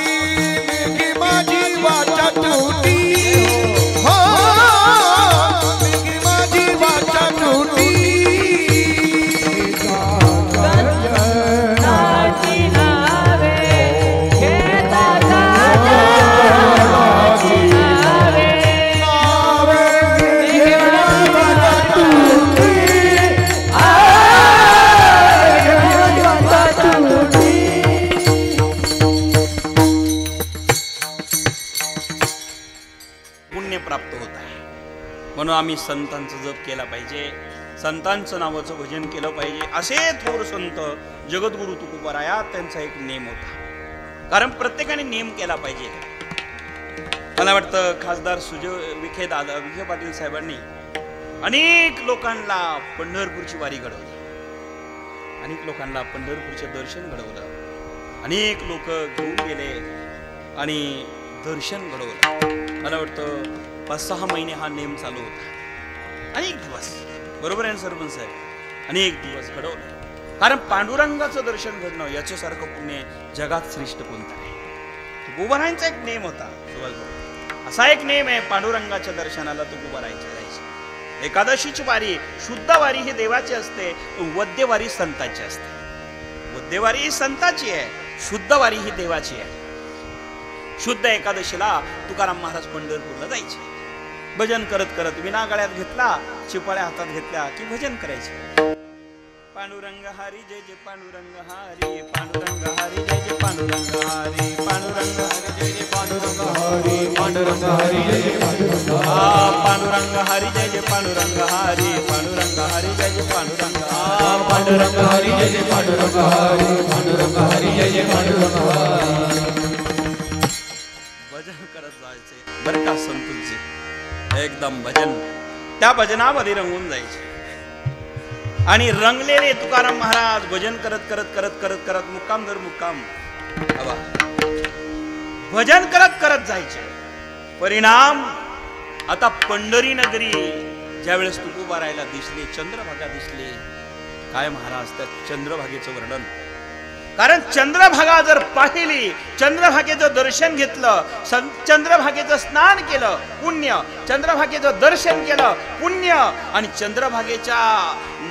निघी माझी वाचा तुटी, हो निघी माझी वाचा तुटी. सजनाची नावे घेता सजनाची नावे, पुण्य प्राप्त होत आहे. म्हणून आम्ही संतांचा जप केला पाहिजे, संतांचं नावाचं भजन केलं पाहिजे. असे थोर संत जगद्गुरु तुकोबाराया त्यांचा एक नेम होता. कारण प्रत्येकाने नेम केला पाहिजे. मला वाटतं खासदार विखे पाटील साहेबांनी अनेक लोकांना पंढरपूरची वारी घडवली, अनेक लोकांना पंढरपूरचे दर्शन घडवलं, अनेक लोक घेऊन गेले आणि दर्शन घडवलं. मला वाटतं 5-6 महिने हा नेम चालू होता. अनेक दिवस, बरोबर आहे सरपंच साहेब, अनेक दिवस घडवले. कारण पांडुरंगाचं दर्शन घडणं याच्यासारखं पुण्य जगात श्रेष्ठ कोणतं आहे. तुकोबारायांचा एक नेम होता. असा एक नेम आहे, पांडुरंगाच्या दर्शनाला तुकोबारायांच्या जायचे. एकादशीची वारी, शुद्ध वारी ही देवाची असते, वद्यवारी संतांची असते. वद्यवारी ही संतांची आहे, शुद्ध वारी ही देवाची आहे. शुद्ध एकादशीला तुकाराम महाराज पंढरपूरला जायचे. भजन करत करत विना गळ्यात घेतला, चिपाळ्या हातात घेतल्या की भजन करायचे. पांडुरंग हरी जय जय पांडुरंग हरी, पांडुरंग हरी जय जय पांडुरंग हरी, पांडुरंग हरी जय जय पांडुरंग हरी, पांडुरंग हरी जय जय पांडुरंग, पांडुरंग हरी जय जय पांडुरंग हरी, पांडुरंग हरी जय जय पांडुरंग, पांडुरंग हरी जय जय पांडुरंग हरी, पांडुरंग हरी जय जय पांडुरंग हरी. भजन करत जायचे बरं का संतजी, एकदम भजन, त्या भजनामध्ये रंगून जायचे. आणि रंगलेले तुकाराम महाराज भजन करत करत करत करत करत मुक्काम दर मुक्काम भजन करत करत जायचे. परिणाम आता पंढरी नगरी ज्यावेळेस तुकोबारायला दिसले, चंद्रभागा दिसले. काय महाराज त्या चंद्रभागेचं वर्णन. कारण चंद्रभागा जर पाहिली, चंद्रभागेचं दर्शन घेतलं, चंद्रभागेचं स्नान केलं पुण्य, चंद्रभागेचं दर्शन केलं पुण्य, आणि चंद्रभागेच्या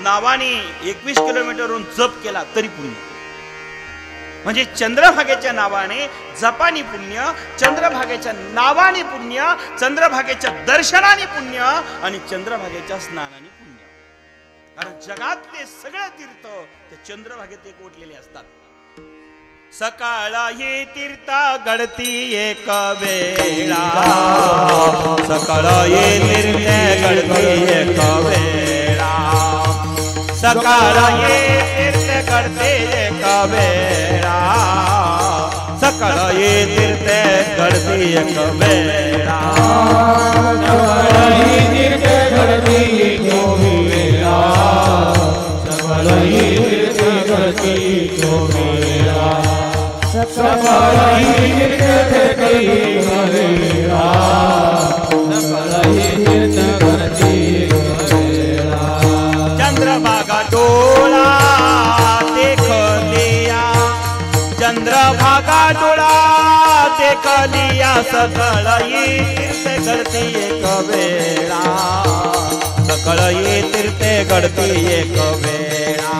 नावाने 21 किलोमीटरहून जप केला तरी पुण्य. म्हणजे चंद्रभागेच्या नावाने जपानी पुण्य, चंद्रभागेच्या नावाने पुण्य, चंद्रभागेच्या दर्शनाने पुण्य आणि चंद्रभागेच्या स्नानाने पुण्य. कारण जगातले सगळे तीर्थ ते चंद्रभागेत एकवटलेले असतात. सकाळ ही तीर्था घडती एक वेळा, सकाळ ही तीर्थे घडती एक वेळा, सकाळ ही तीर्थे घडती एक वेळा, सकाळ ही तीर्थे घडती एक वेळा, सकाळ ही तीर्थे घडती एक वेळा, सकाळ ही तीर्थे घडती एक वेळा, सकाळ ही तीर्थे घडती एक वेळा, सकाळ ही तीर्थे घडती एक वेळा. चंद्रभागा डोळा देखलिया, चंद्रभागा डोळा देखलिया, सकाळ ही तीर्थे घडती एक वेळा, सकाळ ही तीर्थे घडती एक वेळा,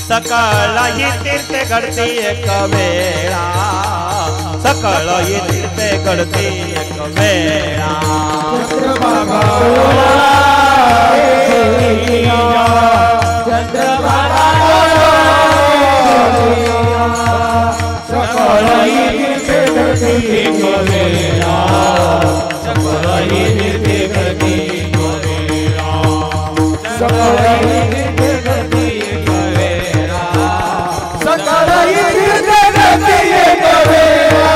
सकाळ ही तीर्थे घडती एक वेळा, सकाळ ही तीर्थे घडती एक वेळा. चंद्रभागा चंद्रभागा सकाळ ही तीर्थे घडती एक वेळा सकळही तीर्थे गती एक वेळा सकळही तीर्थे गती एक वेळा सकळही तीर्थे गती एक वेळा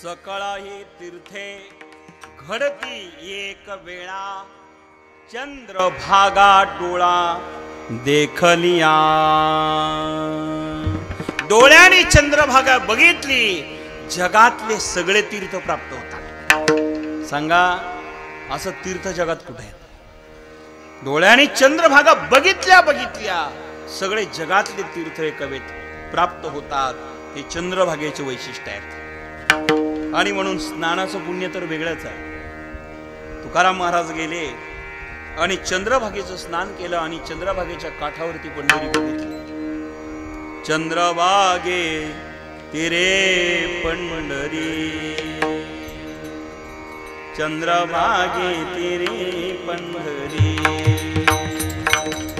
सकळही तीर्थे घडती एक वेळा चंद्रभागा डोळा देखलिया डोळ्याने चंद्रभागा बघितली जगातले सगळे तीर्थ प्राप्त होतात. सांगा असं तीर्थ जगात कुठे आहे? डोळ्याने चंद्रभागा बघितल्या सगळे जगातले तीर्थ एकवेत प्राप्त होतात. हे चंद्रभागेचे वैशिष्ट्य आहेत. आणि म्हणून स्नानाचं पुण्य तर वेगळंच आहे. तुकाराम महाराज गेले आणि चंद्रभागेचं स्नान केलं आणि चंद्रभागेच्या काठावरती पंढरी बघितली. चंद्रभागे तेरे पंढरी चंद्रभागे तेरे पंढरी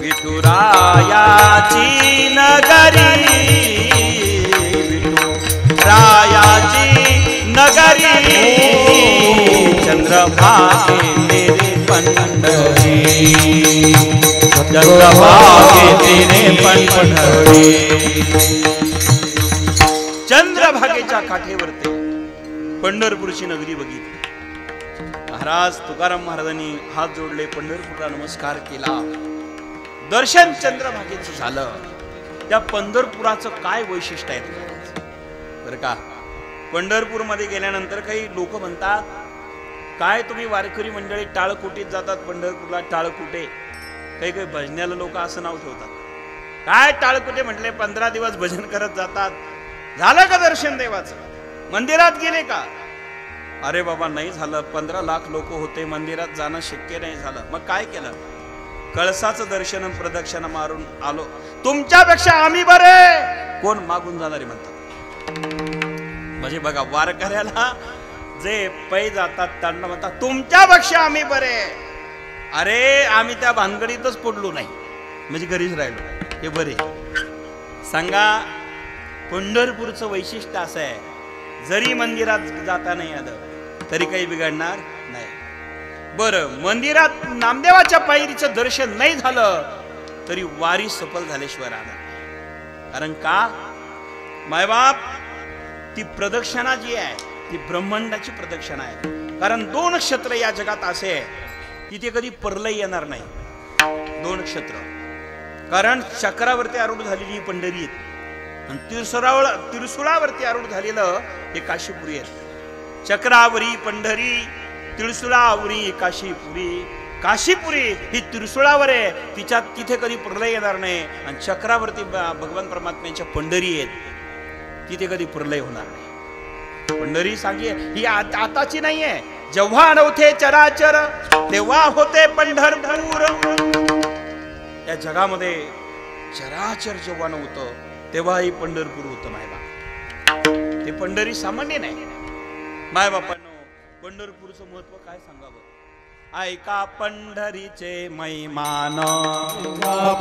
विठुरायाची नगरी विठुरायाची नगरी चंद्रभागे तेरे पंढरी चंद्रभागे तेरे पंढरी चंद्रभागेच्या काठेवरती पंढरपूरची नगरी बघितली. महाराज तुकाराम महाराजांनी हात जोडले, पंढरपूरला नमस्कार केला. दर्शन चंद्रभागेचं झालं. त्या पंढरपुराचं काय वैशिष्ट्य आहे बरं का? पंढरपूरमध्ये गेल्यानंतर काही लोक म्हणतात, काय तुम्ही वारकरी मंडळी टाळकुटीत जातात पंढरपूरला, टाळकुटे. काही काही भजनाला लोक असं नाव ठेवतात. काय टाळकुटे म्हटले? 15 दिवस भजन करत जातात. झालं का दर्शन देवाचं? मंदिरात गेले का? अरे बाबा नाही झालं. 15 लाख लोक होते, मंदिरात जाणं शक्य नाही झालं. मग काय केलं? कळसाचं दर्शन प्रदक्षिणा मारून आलो. तुमच्यापेक्षा आम्ही बरे. कोण? मागून जाणारे म्हणतात. म्हणजे बघा, वारकऱ्याला जे पै जातात त्यांना म्हणतात तुमच्यापेक्षा आम्ही बरे. अरे आम्ही त्या भानगडीतच पडलो नाही, म्हणजे घरीच राहिलो, हे बरे. सांगा, पंढरपूरचं वैशिष्ट्य असं आहे, जरी मंदिरात जाता नाही आलं तरी काही बिघडणार नाही. बरं, मंदिरात नामदेवाच्या पायरीचं दर्शन नाही झालं तरी वारी सफल झाल्याशिवाय राहणार. कारण का? मायबाप, ती प्रदक्षिणा जी आहे ती ब्रह्मांडाची प्रदक्षिणा आहे. कारण 2 नक्षत्र या जगात असे आहे तिथे कधी प्रलय येणार नाही. 2 नक्षत्र. कारण चक्रावरती आरूढ झालेली ही पंढरी आहे आणि त्रिशूळावरती आरूढ झालेलं हे काशीपुरी आहे. चक्रावरी पंढरी, त्रिशूळावरी काशीपुरी. काशीपुरी ही त्रिशूळावर आहे, तिथे कधी प्रलय येणार नाही. आणि चक्रावरती भगवान परमात्म्यांच्या पंढरी आहेत, तिथे कधी प्रलय होणार नाही. पंढरी सांगे ही आताची नाहीये. जेव्हा नव्हते चराचर तेव्हा होते पंढरपूर. या जगामध्ये चराचर जेव्हा नव्हतं तेव्हाही पंढरपूर होतं. मायबाप, ते पंढरी सामान्य नाही. मायबापांनो, पंढरपूरचं महत्व काय सांगावं? ऐका पंढरीचे मैमान,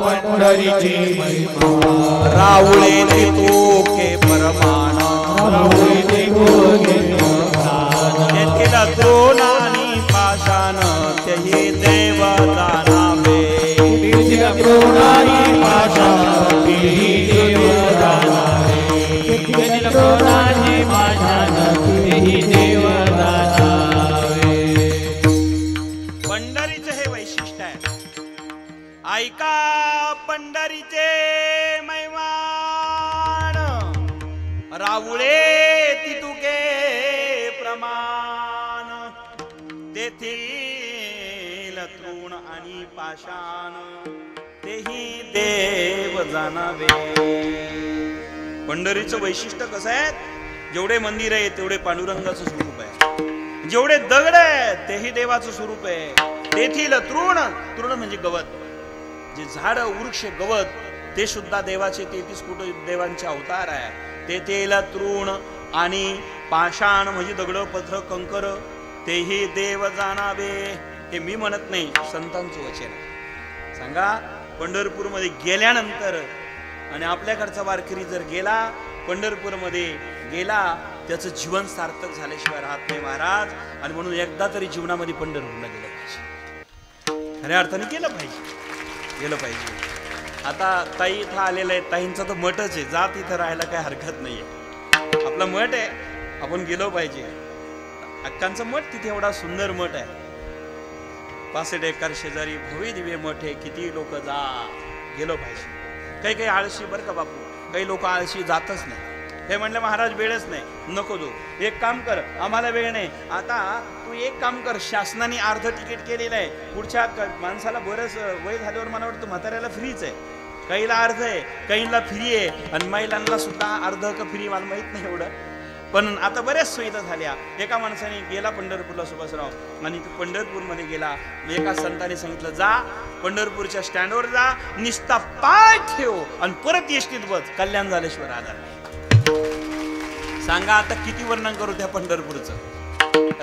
पंढरीचे महिमा रावळे ते तोके परमान, रावळे ते तोके परमान. तेथील द्रोणानी पाषाण तेही देव जाणावे. तेथील द्रोणानी पाषाण तेही देव जाणावे. तेथील द्रोणानी पाषाण तेही देव जाणावे. पंढरीचे हे वैशिष्ट्य आहे. ऐका पंढरीचे मैमान, रावळे तितुके प्रमाण. तेथील तृण आणि पाषाण तेही देव जाणावे. पंढरीचं वैशिष्ट्य कसं आहे? जेवढे मंदिर आहे तेवढे पांडुरंगाचं स्वरूप आहे, जेवढे दगड आहे तेही देवाचं स्वरूप आहे. तेथील तृण, तृण म्हणजे गवत, जे झाड वृक्ष गवत ते सुद्धा देवाचे 33 कोटी देवांचे अवतार आहे. तेथील तृण आणि पाषाण म्हणजे दगड पथर कंकर तेही देव जाणावे. हे मी म्हणत नाही, संतांचं वचन आहे. सांगा, पंढरपूरमध्ये गेल्यानंतर आणि आपल्याकडचा वारकरी जर गेला पंढरपूरमध्ये गेला त्याचं जीवन सार्थक झाल्याशिवाय राहत नाही महाराज. आणि म्हणून एकदा तरी जीवनामध्ये पंढरपूरला गेलं पाहिजे, खऱ्या अर्थाने गेलं पाहिजे. आता ताई इथं आलेलं आहे, ताईंचा तर मठच आहे, जात इथं राहायला काही हरकत नाहीये, आपला मठ आहे, आपण गेलो पाहिजे. अक्कांचं मठ तिथे एवढा सुंदर मठ आहे, 65 एकर शेजारी भव्य दिव्य मठ आहे, किती लोक गेलो पाहिजे. काही आळशी बरं का बापू, काही लोक आळशी जातच नाही. हे म्हणलं महाराज वेळच नाही, नको दो, एक काम कर, आम्हाला वेळ नाही. आता तू एक काम कर, शासनाने अर्ध तिकीट केलेलं आहे, पुढच्या माणसाला बरंच वय झाल्यावर मला वाटतं म्हाताऱ्याला फ्रीच आहे, काहीला अर्ध आहे, काहीला फ्री आहे, आणि महिलांना सुद्धा अर्ध का फ्री मला माहित नाही एवढं, पण आता बऱ्याच सुविधा झाल्या. एका माणसाने गेला पंढरपूरला सुभाषराव, आणि तो पंढरपूरमध्ये गेला. एका संतांनी सांगितलं जा पंढरपूरच्या स्टँडवर जा, निस्ता पाय ठेव आणि परत एसटीत बस, कल्याण झाल्याशिवाय आधार नाही. सांगा आता किती वर्णन करू त्या पंढरपूरचं.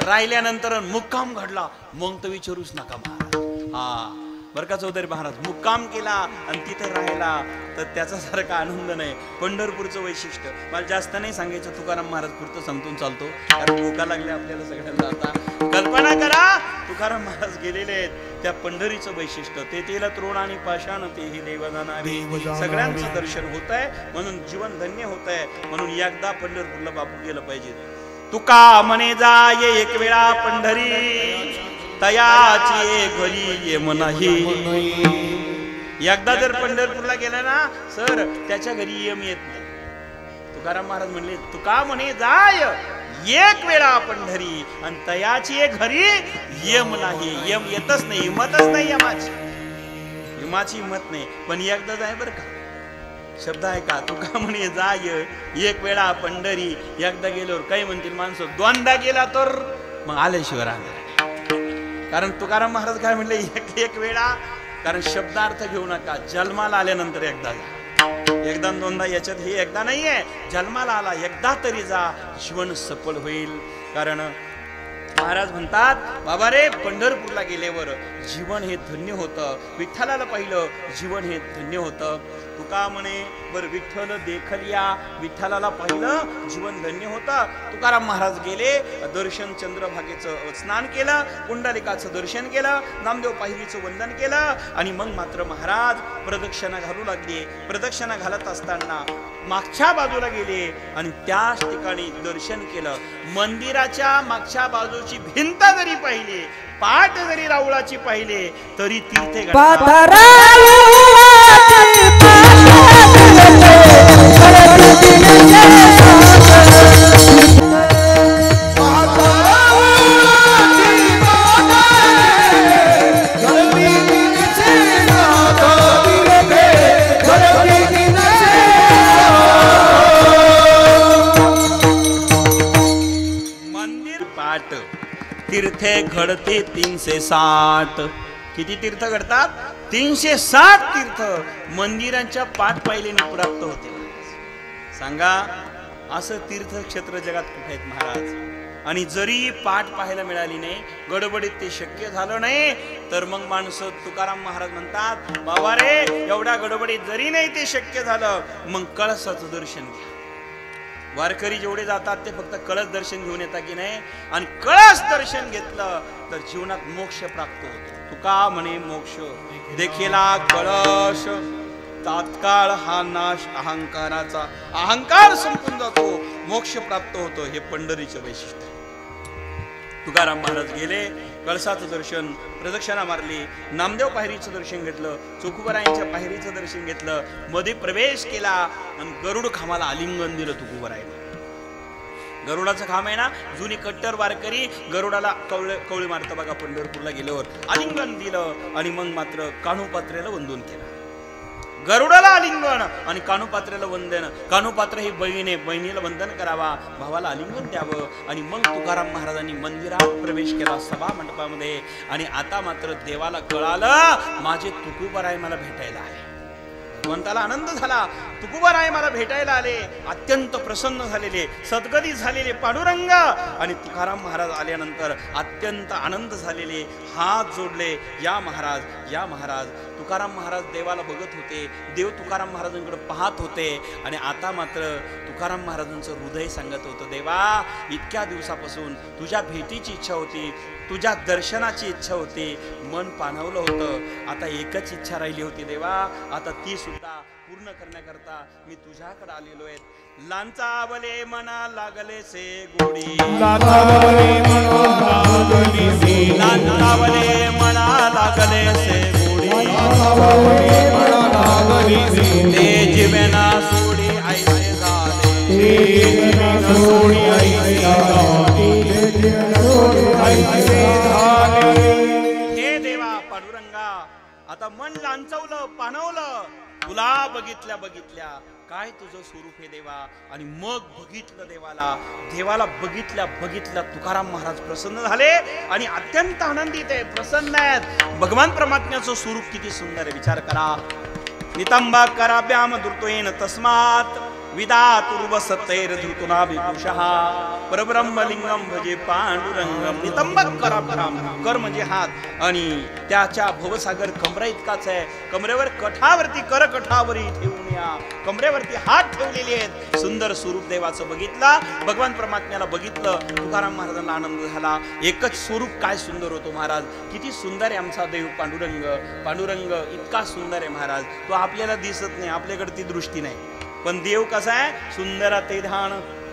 राहिल्यानंतर मुक्काम घडला, मग तर विचारूच नका महाराज. हा बरं का चौधरी महाराज, मुक्काम केला आणि तिथं राहिला तर त्याचा सारखा आनंद नाही. पंढरपूरचं वैशिष्ट्य मला जास्त नाही सांगायचं, तुकाराम महाराज पुरतं समजून चालतो, कारण भूका लागले आपल्याला सगळ्यांना. आता कल्पना करा, तुकाराम महाराज गेलेले आहेत त्या पंढरीचं वैशिष्ट्य, ते तेल तृण आणि पाषाण तेही देवदानावे, सगळ्यांचं दर्शन होत आहे, म्हणून जीवन धन्य होत आहे. म्हणून एकदा पंढरपूरला बापू गेलं पाहिजे. तुका म्हणे जाय एक वेळा पंढरी, तयाची घरी ये मनाही. एकदा जर पंढरपूरला गेला ना सर, त्याच्या घरी यम येत नाही. तुकाराम महाराज म्हणले तुका म्हणे जाय एक वेळा पंढरी, आणि तयाची घरी यम नाही. यम येतच नाही, हिंमतच नाही यमाची हिंमत नाही. पण एकदा जाय बरं का, शब्द आहे का, तुका म्हणे जाय एक वेळा पंढरी. एकदा गेल्यावर काही म्हणतील माणसं, दोनदा गेला तर मग आल्याशिवाय राहणार. कारण तुकाराम महाराज काय म्हणले, एक वेळा, कारण शब्दार्थ घेऊ नका, जन्माला आल्यानंतर एकदा जा. एकदा दोनदा याच्यात हे एकदा नाहीये, जन्माला आला एकदा तरी जा, जीवन सफल होईल. कारण महाराज म्हणतात बाबा रे, पंढरपूरला गेल्यावर जीवन हे धन्य होतं, विठ्ठलाला पाहिलं जीवन हे धन्य होतं. तुका म्हणे बर विठ्ठल देखलिया, विठ्ठलाला पाहिलं जीवन धन्य होतं. तुकाराम महाराज गेले, दर्शन चंद्रभागेचं स्नान केलं, पुंडलिकाचं दर्शन केलं, नामदेव पायरीचं वंदन केलं, आणि मग मात्र महाराज प्रदक्षिणा घालू लागले. प्रदक्षिणा घालत असताना मागच्या बाजूला गेले आणि त्याच ठिकाणी दर्शन केलं. मंदिराच्या मागच्या बाजूची भिंत जरी पाहिली, पाट जरी राऊळाची पाहिले, तरी तीर्थे तीर्थे घडते 360. किती तीर्थ घडतात? 360 तीर्थ मंदिरांच्या पाठ पाहिलेने प्राप्त होते. सांगा असं तीर्थक्षेत्र जगात कुठे आहेत महाराज? आणि जरी पाठ पाहायला मिळाली नाही, गडबडीत ते शक्य झालं नाही, तर मग माणसं तुकाराम महाराज म्हणतात बाबा रे, एवढ्या गडबडीत जरी नाही ते शक्य झालं, मग कळसाचं दर्शन घ्या. वारकरी जेवढे जातात ते फक्त कळस दर्शन घेऊन येतात की नाही, आणि कळस दर्शन घेतलं तर जीवनात मोक्ष प्राप्त होतो. तुका म्हणे मोक्ष देखीला कळस, तात्काळ हा नाश अहंकाराचा, अहंकार संपून जातो, मोक्ष प्राप्त होतो. हे पंढरीचं वैशिष्ट्य. तुकाराम महाराज गेले, कळसाचं दर्शन, प्रदक्षिणा मारली, नामदेव पायरीचं दर्शन घेतलं, चोखुबरायांच्या पायरीचं दर्शन घेतलं, मध्ये प्रवेश केला आणि गरुड खामाला आलिंगन दिलं. तुकोबरायला गरुडाचं खांब आहे ना, जुनी कट्टर वारकरी गरुडाला कवळे मारतं बघा, पंढरपूरला गेल्यावर आलिंगन दिलं आणि मग मात्र कान्होपात्रेला वंदन केलं. गरुडाला आलिंगन आणि कान्होपात्रेला वंदन. कान्होपात्र ही बहीण आहे, बहिणीला वंदन करावा, भावाला आलिंगन द्यावं. आणि मग तुकाराम महाराजांनी मंदिरात प्रवेश केला, सभा मंडपामध्ये. आणि आता मात्र देवाला कळालं माझे तुकोबराय मला भेटायला आहे. भगवंताला आनंद झाला, तुकोबराय मला भेटायला आले. अत्यंत प्रसन्न झालेले, सद्गती झालेले पांडुरंग. आणि तुकाराम महाराज आल्यानंतर अत्यंत आनंद झालेले, हात जोडले, या महाराज या महाराज. तुकाराम महाराज देवाला बघत होते, देव तुकाराम महाराजांकडे पाहत होते. आणि आता मात्र तुकाराम महाराजांचं हृदय सांगत होतं, देवा इतक्या दिवसापासून तुझ्या भेटीची इच्छा होती, तुझ्या दर्शनाची इच्छा होती, मन पाणवलं होतं. आता एकच इच्छा राहिली होती देवा, आता ती सुद्धा पूर्ण करण्याकरता मी तुझ्याकडे आलेलो आहे. लांचावले मना लागले से गोडी, लांचावले मना लागले से, लांचावले मना लागले से गोडी, लांचावले मना लागले से, ते जीवेना सोडी ऐसे झाले, ते जीवेना सोडी ऐसे झाले, ते जीवेना सोडी ऐसे झाले. हे देवा पांडुरंगा, आता मन लांचवलं, पाणवलं, तुला बघितल्या बघितल्या काय तुझं स्वरूप हे देवा. आणि मग बघितलं देवाला, देवाला बघितल्या बघितल्या तुकाराम महाराज प्रसन्न झाले आणि अत्यंत आनंदित आहे, प्रसन्न आहेत. भगवान परमात्म्याचं स्वरूप किती सुंदर आहे, विचार करा. नितंबा कराभ्याम धृतोयेन तस्मात् विदातुर्वसतैर धृतुना विभूषः परब्रह्मलिंगम भजे पांडुरंगम. नितंबक कराभ्याम, कर म्हणजे हात, आणि त्याच्या भवसागर कमरा इतकाच आहे. कमरेवर कठावरती, कर कठावरी ठेवून या, कमरेवरती हात ठेवलेले आहेत. सुंदर स्वरूप देवाचं बघितला, भगवान परमात्म्याला बघितलं, तुकाराम महाराजांना आनंद झाला. एकच स्वरूप काय सुंदर होतो महाराज, किती सुंदर आहे आमचा देव पांडुरंग. पांडुरंग इतका सुंदर आहे महाराज, तो आपल्याला दिसत नाही, आपल्याकडे ती दृष्टी नाही, पण देव कसा आहे, सुंदर ते ध्यान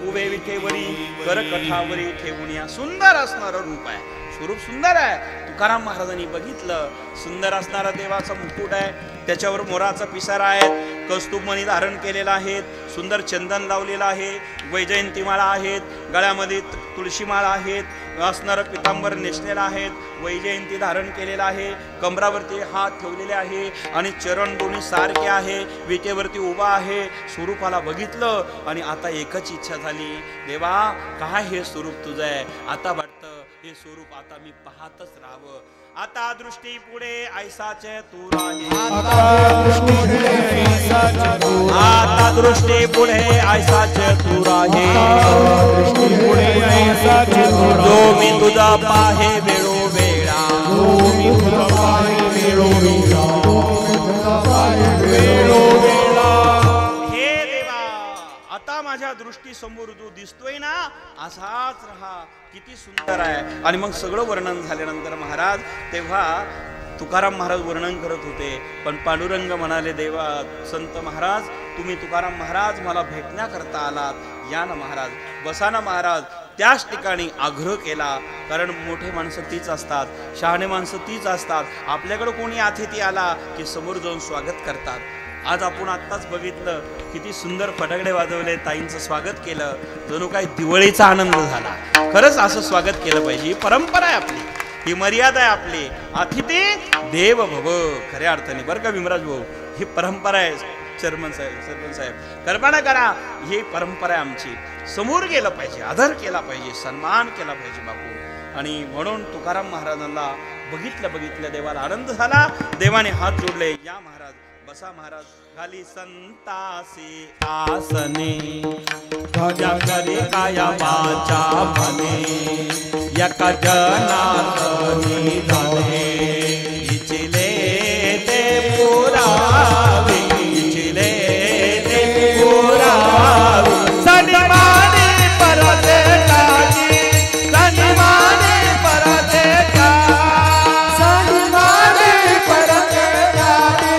उभे विठेवरी कर कठावरी ठेवून या. सुंदर असणारं रूप आहे, स्वरूप सुंदर आहे. तुकाराम महाराजांनी बघितलं, सुंदर असणारा देवाचा मुकुट आहे, त्याच्यावर मोराचा पिसारा आहे, कौस्तुभमणी धारण केलेला आहे, सुंदर चंदन लावलेलं आहे, वैजयंतीमाळा आहेत, गळ्यामध्ये तुळशीमाळा आहेत, असणारं पितांबर नेसलेलं आहेत, वैजयंती धारण केलेलं आहे, कमरावरती हात ठेवलेले आहे आणि चरण दोन्ही सारखे आहे, विटेवरती उभा आहे. स्वरूपाला बघितलं आणि आता एकच इच्छा झाली, देवा काय हे स्वरूप तुझं आहे. आता वाटतं हे स्वरूप आता मी पाहतच राहावं. आता दृष्टी पुढे ऐसाच तू राहे, आता दृष्टी पुढे ऐसाच तू राहे, जो मी तुझा पाहे वेळोवेळा, हे देवा आता माझ्या दृष्टी समोर जो दिसतोय ना असाच राहा. किती सुंदर आहे. आणि मग सगळं वर्णन झाल्यानंतर महाराज तेव्हा तुकाराम महाराज वर्णन करत होते, पण पांडुरंग म्हणाले, देवा संत महाराज तुम्ही तुकाराम महाराज मला भेटण्याकरता आलात, या ना महाराज, बसा ना महाराज. त्याच ठिकाणी आग्रह केला, कारण मोठे माणसं तीच असतात, शहाणे माणसं तीच असतात, आपल्याकडे कोणी अतिथी आला की समोर जाऊन स्वागत करतात. आज आपण आत्ताच बघितलं किती सुंदर फटाकडे वाजवले, ताईंचं स्वागत केलं, जणू काही दिवाळीचा आनंद झाला. खरंच असं स्वागत केलं पाहिजे, ही परंपरा आहे आपली, ही मर्यादा आहे आपली. अतिथी देव भव, खऱ्या अर्थाने बरं का भीमराज भाऊ, ही परंपरा आहे. सरपंच साहेब कल्पना करा, ही परंपरा आहे आमची. समोर गेलं पाहिजे, आदर केला पाहिजे, सन्मान केला पाहिजे बापू. आणि म्हणून तुकाराम महाराजांना बघितल्या बघितल्या देवाला आनंद झाला. देवाने हात जोडले, या महाराज बसा महाराज. खाली संतासी आसने तुझ्या करी काया वाचा म्हणे, एका जनार्दनी झाले इचिले ते पुरावे, इचिले ते पुरावे. सन्माने परते टाकी, सन्माने परते टाकी, सन्माने परते टाकी,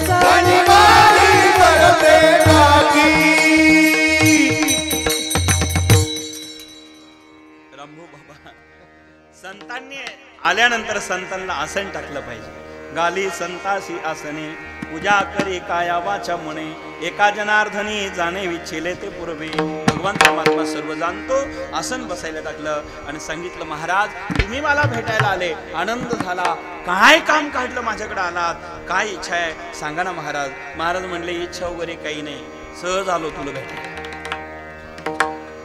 सन्माने परते टाकी. रंभू बाबा, संतांनी आल्यानंतर संतांना आसन टाकलं पाहिजे. गाली संतासी आसने पूजा करी काया वाचा म्हणे, एका जनार्दनी जाणे विच्छेले ते पूर्वे. भगवान परमात्मा सर्व जाणतो. आसन बसायला टाकलं आणि सांगितलं, महाराज तुम्ही मला भेटायला आले, आनंद झाला, काय काम काढलं माझ्याकडे आलात, काय इच्छा आहे सांगा ना महाराज. महाराज म्हणले, इच्छा वगैरे काही नाही, सहज आलो तुला भेटायला.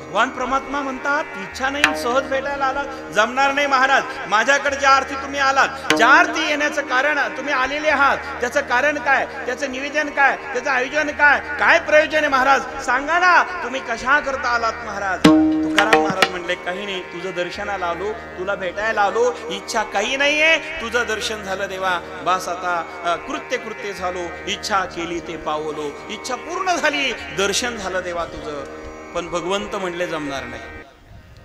भगवान परमात्मा म्हणतात, इच्छा नाही सहज भेटायला आलात, जमणार नाही महाराज. माझ्याकडे ज्या अर्थी तुम्ही आलात, ज्या अर्थी येण्याचं कारण तुम्ही आलेले आहात, त्याचं कारण काय, त्याचं निवेदन काय, त्याचं आयोजन काय, काय प्रयोजन आहे महाराज सांगा ना, तुम्ही कशा करता आलात महाराज. तुकाराम महाराज म्हणले काही नाही, तुझं दर्शनाला आलो, तुला भेटायला आलो, इच्छा काही नाहीये, तुझं दर्शन झालं देवा, बस आता कृत्य झालो, इच्छा केली ते पावलो, इच्छा पूर्ण झाली, दर्शन झालं देवा तुझं. पण भगवंत म्हणले जमणार नाही.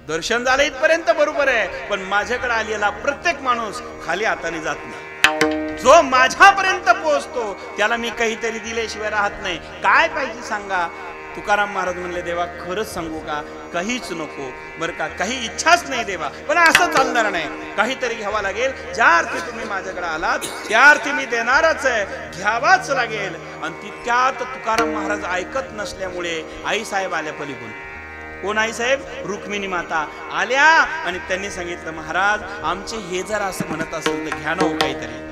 दर्शन झालं इथपर्यंत बरोबर आहे, पण माझ्याकडे आलेला प्रत्येक माणूस खाली हाताने जात नाही. जो माझ्यापर्यंत पोहोचतो त्याला मी काहीतरी दिल्याशिवाय राहत नाही. काय पाहिजे सांगा. तुकाराम महाराज म्हणले देवा खरंच सांगू का, काहीच नको बरं का, काही इच्छाच नाही देवा, पण असं चालणार नाही, काहीतरी घ्यावा लागेल. ज्या अर्थी तुम्ही माझ्याकडे आलात त्या अर्थी मी देणारच आहे, घ्यावाच लागेल. आणि तितक्यात तुकाराम महाराज ऐकत नसल्यामुळे आई साहेब आल्या पलीकडून. कोण आई साहेब? रुक्मिणी माता आल्या आणि त्यांनी सांगितलं महाराज आमचे हे जर असं म्हणत असेल तर घ्या ना हो काहीतरी.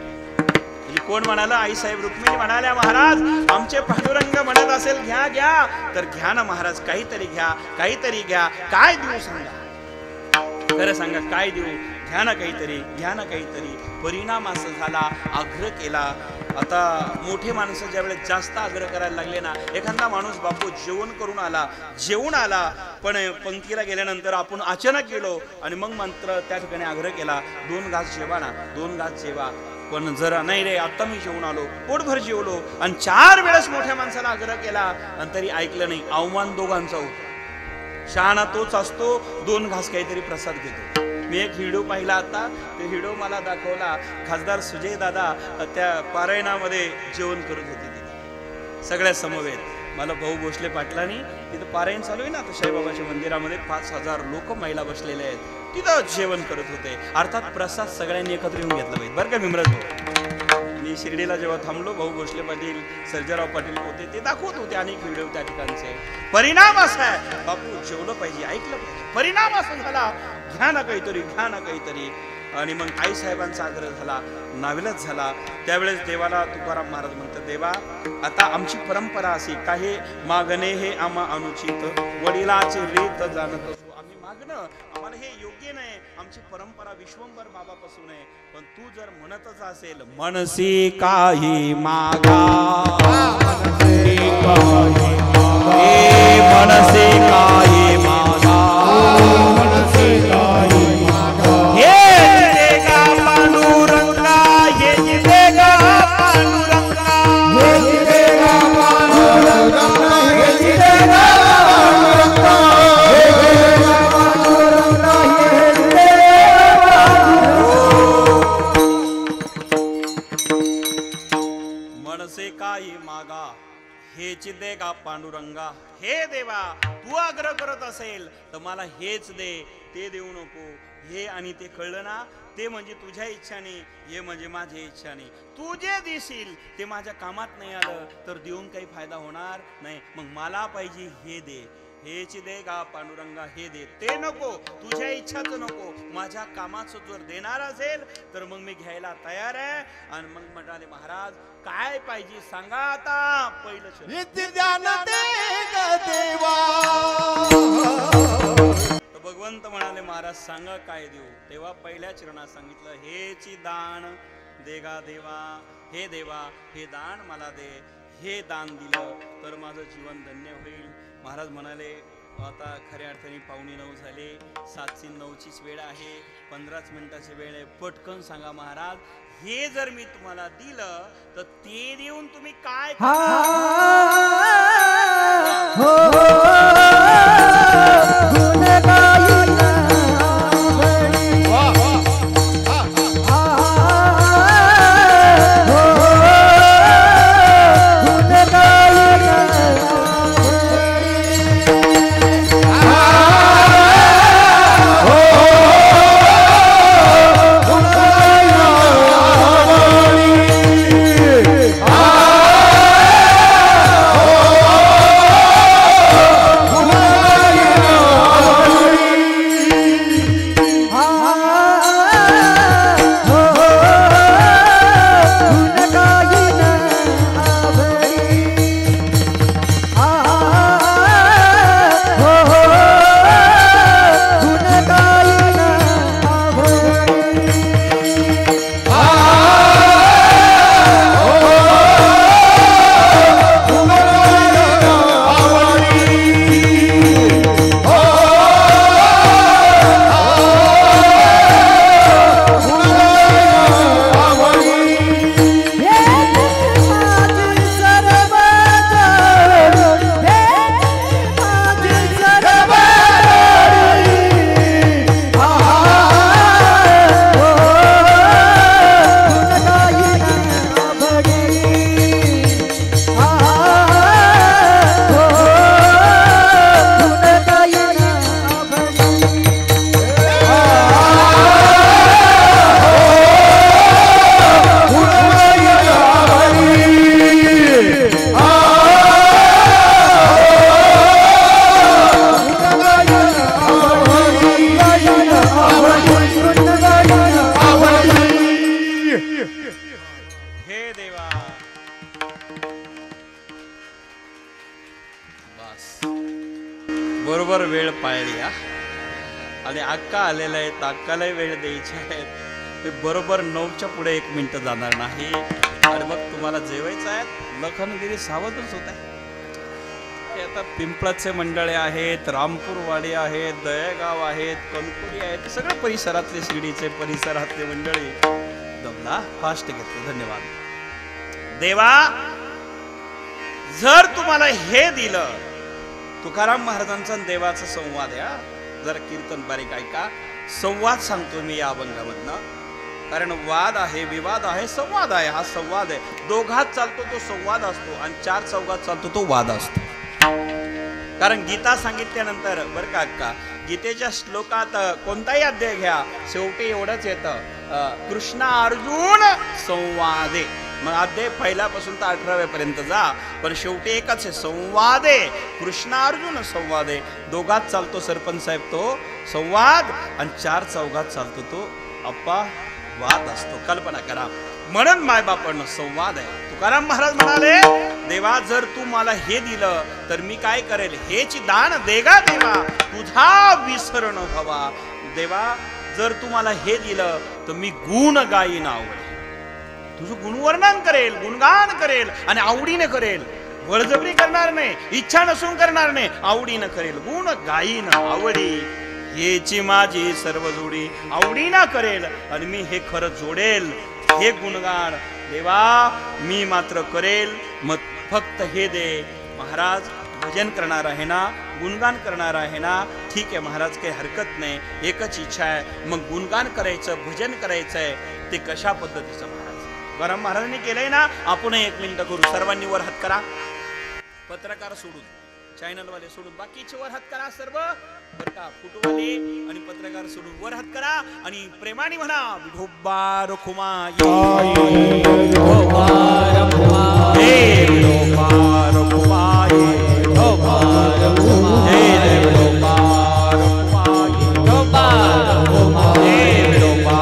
कोण म्हणाला? आई साहेब रुक्मिणी म्हणाल्या महाराज आमचे पांडुरंग म्हणत असेल घ्या घ्या, तर घ्या ना महाराज, काहीतरी घ्या, काहीतरी घ्या. काय देऊ सांगा, खरं सांगा काय देऊ? घ्या ना काहीतरी, घ्या ना काहीतरी. परिणाम असा झाला, आग्रह केला. आता मोठे माणसं ज्यावेळेस जास्त आग्रह करायला लागले ना, एखादा माणूस बापू जेवून आला पण पंक्तीला गेल्यानंतर आपण अचानक गेलो आणि मग मात्र त्या ठिकाणी आग्रह केला 2 घास जेवा ना, 2 घास जेवा. पण जरा नाही रे आता मी जेवून आलो, पोटभर जेवलो. आणि 4 वेळेस मोठ्या माणसाला आग्रह केला आणि तरी ऐकलं नाही. अवमान दोघांचा होतो. शहाणा तोच असतो, 2 घास काहीतरी प्रसाद घेतो. मी एक व्हिडिओ पाहिला आता, ते व्हिडिओ मला दाखवला. खासदार सुजय दादा त्या पारायणामध्ये जेवण करत होते तिथे सगळ्या समवेत. मला भाऊ भोसले पाटलांनी तिथं पारायण चालू आहे ना, आता साईबाबाच्या मंदिरामध्ये 5000 लोक महिला बसलेले आहेत, तिथं जेवण करत होते. अर्थात प्रसाद सगळ्यांनी एकत्र येऊन घेतला पाहिजे बरं का विमराज भाऊ. मी शिर्डीला जेव्हा थांबलो, भाऊ भोसले पाटील, सर्जेराव पाटील होते, ते दाखवत होते अनेक व्हिडिओ त्या ठिकाणचे. परिणाम असा आहे बापू, जेवलं पाहिजे, ऐकलं पाहिजे. परिणाम असा झाला, घ्या ना काहीतरी, घ्या ना काहीतरी. आणि मग आई साहेबांचा आग्रह झाला, नाविलाज झाला. त्यावेळेस देवाला तुकाराम महाराज म्हणतात देवा आता आमची परंपरा अशी काही मागणे हे आम्हा अनुचित, वडिलाचे रीत जाणत असो आम्ही मागणं आम्हाला हे योग्य नाही, आमची परंपरा विश्वंभर बाबापासून आहे. पण तू जर म्हणतच असेल मनसी काही मागा, मनसी काही मागा, मनसी काही हेच दे का पांडुरंगा. हे देवा तू आग्रह करत असेल तर मला हेच दे, ते देऊ नको. हे आणि ते कळलं ना, ते म्हणजे तुझ्या इच्छाने, हे म्हणजे माझ्या इच्छाने. तू जे देशील ते माझ्या कामात नाही आलं तर देऊन काही फायदा होणार नाही. मग मला पाहिजे हे दे, हेच दे का पांडुरंगा, हे दे, ते नको, तुझ्या इच्छाचं नको, माझ्या कामाचं जर देणार असेल तर मग मी घ्यायला तयार आहे. आणि मग म्हणाले महाराज काय पाहिजे सांगा आता. पहिलं भगवंत म्हणाले महाराज सांगा काय देऊ. तेव्हा पहिल्या चरणात सांगितलं हेच दान देगा देवा. हे देवा हे दान मला दे. हे दान दिलं तर माझं जीवन धन्य होईल. महाराज म्हणाले आता खऱ्या अर्थाने 8:45 झाले, 7:09चीच वेळ आहे, 15 मिनिटाची वेळ आहे. पटकन सांगा महाराज, हे जर मी तुम्हाला दिलं तर ते देऊन तुम्ही काय बरोबर वेळ पाळली हा. आणि अक्का आलेल्या आहेत, अक्कालाही वेळ द्यायची आहेत. ते बरोबर 9च्या पुढे 1 मिनिट जाणार नाही. आणि मग तुम्हाला जेवायचं आहे. लखनगिरी सावधच होत आहे. ते आता पिंपळाचे मंडळे आहेत, रामपूरवाडी आहेत, दयेगाव आहेत, कणकुरी आहेत, सगळे परिसरातले शिर्डीचे परिसरातले मंडळी दमला. फास्ट घेतलं. धन्यवाद देवा. जर तुम्हाला हे दिलं, तुकाराम महाराजांचा देवाचा संवाद या जर कीर्तन बारीक ऐका. संवाद सांगतो मी या अभंगामधनं. कारण वाद आहे, विवाद आहे, संवाद आहे. हा संवाद आहे. दोघात चालतो तो संवाद असतो आणि 4 चौघात चालतो तो वाद असतो. कारण गीता सांगितल्यानंतर बरं का अक्का, गीतेच्या श्लोकात कोणताही अध्याय घ्या, शेवटी एवढंच येतं, कृष्ण अर्जुन संवादे. मग अध्याय पहिल्यापासून तर 18व्या पर्यंत जा, पण शेवटी एकच आहे, संवादे. कृष्ण अर्जुन संवादे. दोघात चालतो सरपंच साहेब तो संवाद आणि 4 चौघात चालतो तो अप्पा वाद असतो. कल्पना करा. म्हणून मायबापांना संवाद आहे. तुकाराम महाराज म्हणाले, देवा जर तू मला हे दिलं तर मी काय करेल, हेच दान देगा देवा तुझा विसर न व्हावा. देवा जर तू मला हे दिलं तर मी गुण गाईन, आवडेल तुझं गुणवर्णन करेल, गुणगान करेल आणि आवडीने करेल. बळजबरी करणार नाही, इच्छा नसून करणार नाही, आवडीनं करेल. गुण गाईन आवडी हेची माझी सर्व जोडी. आवडीनं करेल आणि मी हे खरं जोडेल, हे गुणगान देवा मी मात्र करेल. मग फक्त हे दे. महाराज भजन करणार आहे ना, गुणगान करणार आहे ना, ठीक आहे महाराज, काही हरकत नाही. एकच इच्छा आहे, मग गुणगान करायचं, भजन करायचं आहे. ते कशा पद्धतीचं महाराज गरम महाराजांनी केलंय ना, आपण 1 मिनिट करू. सर्वांनी वर हात करा. पत्रकार सोडून, चॅनलवाले सोडून बाकीचे वर हात करा सर्व. बरं का, फोटोवाले आणि पत्रकार सोडून वर हात करा आणि प्रेमाने म्हणा, विठोबा रखुमाई, विठोबा रखुमाई, विठोबा रखुमाई, विठोबा रखुमाई, विठोबा रखुमाई, विठोबा रखुमाई, विठोबा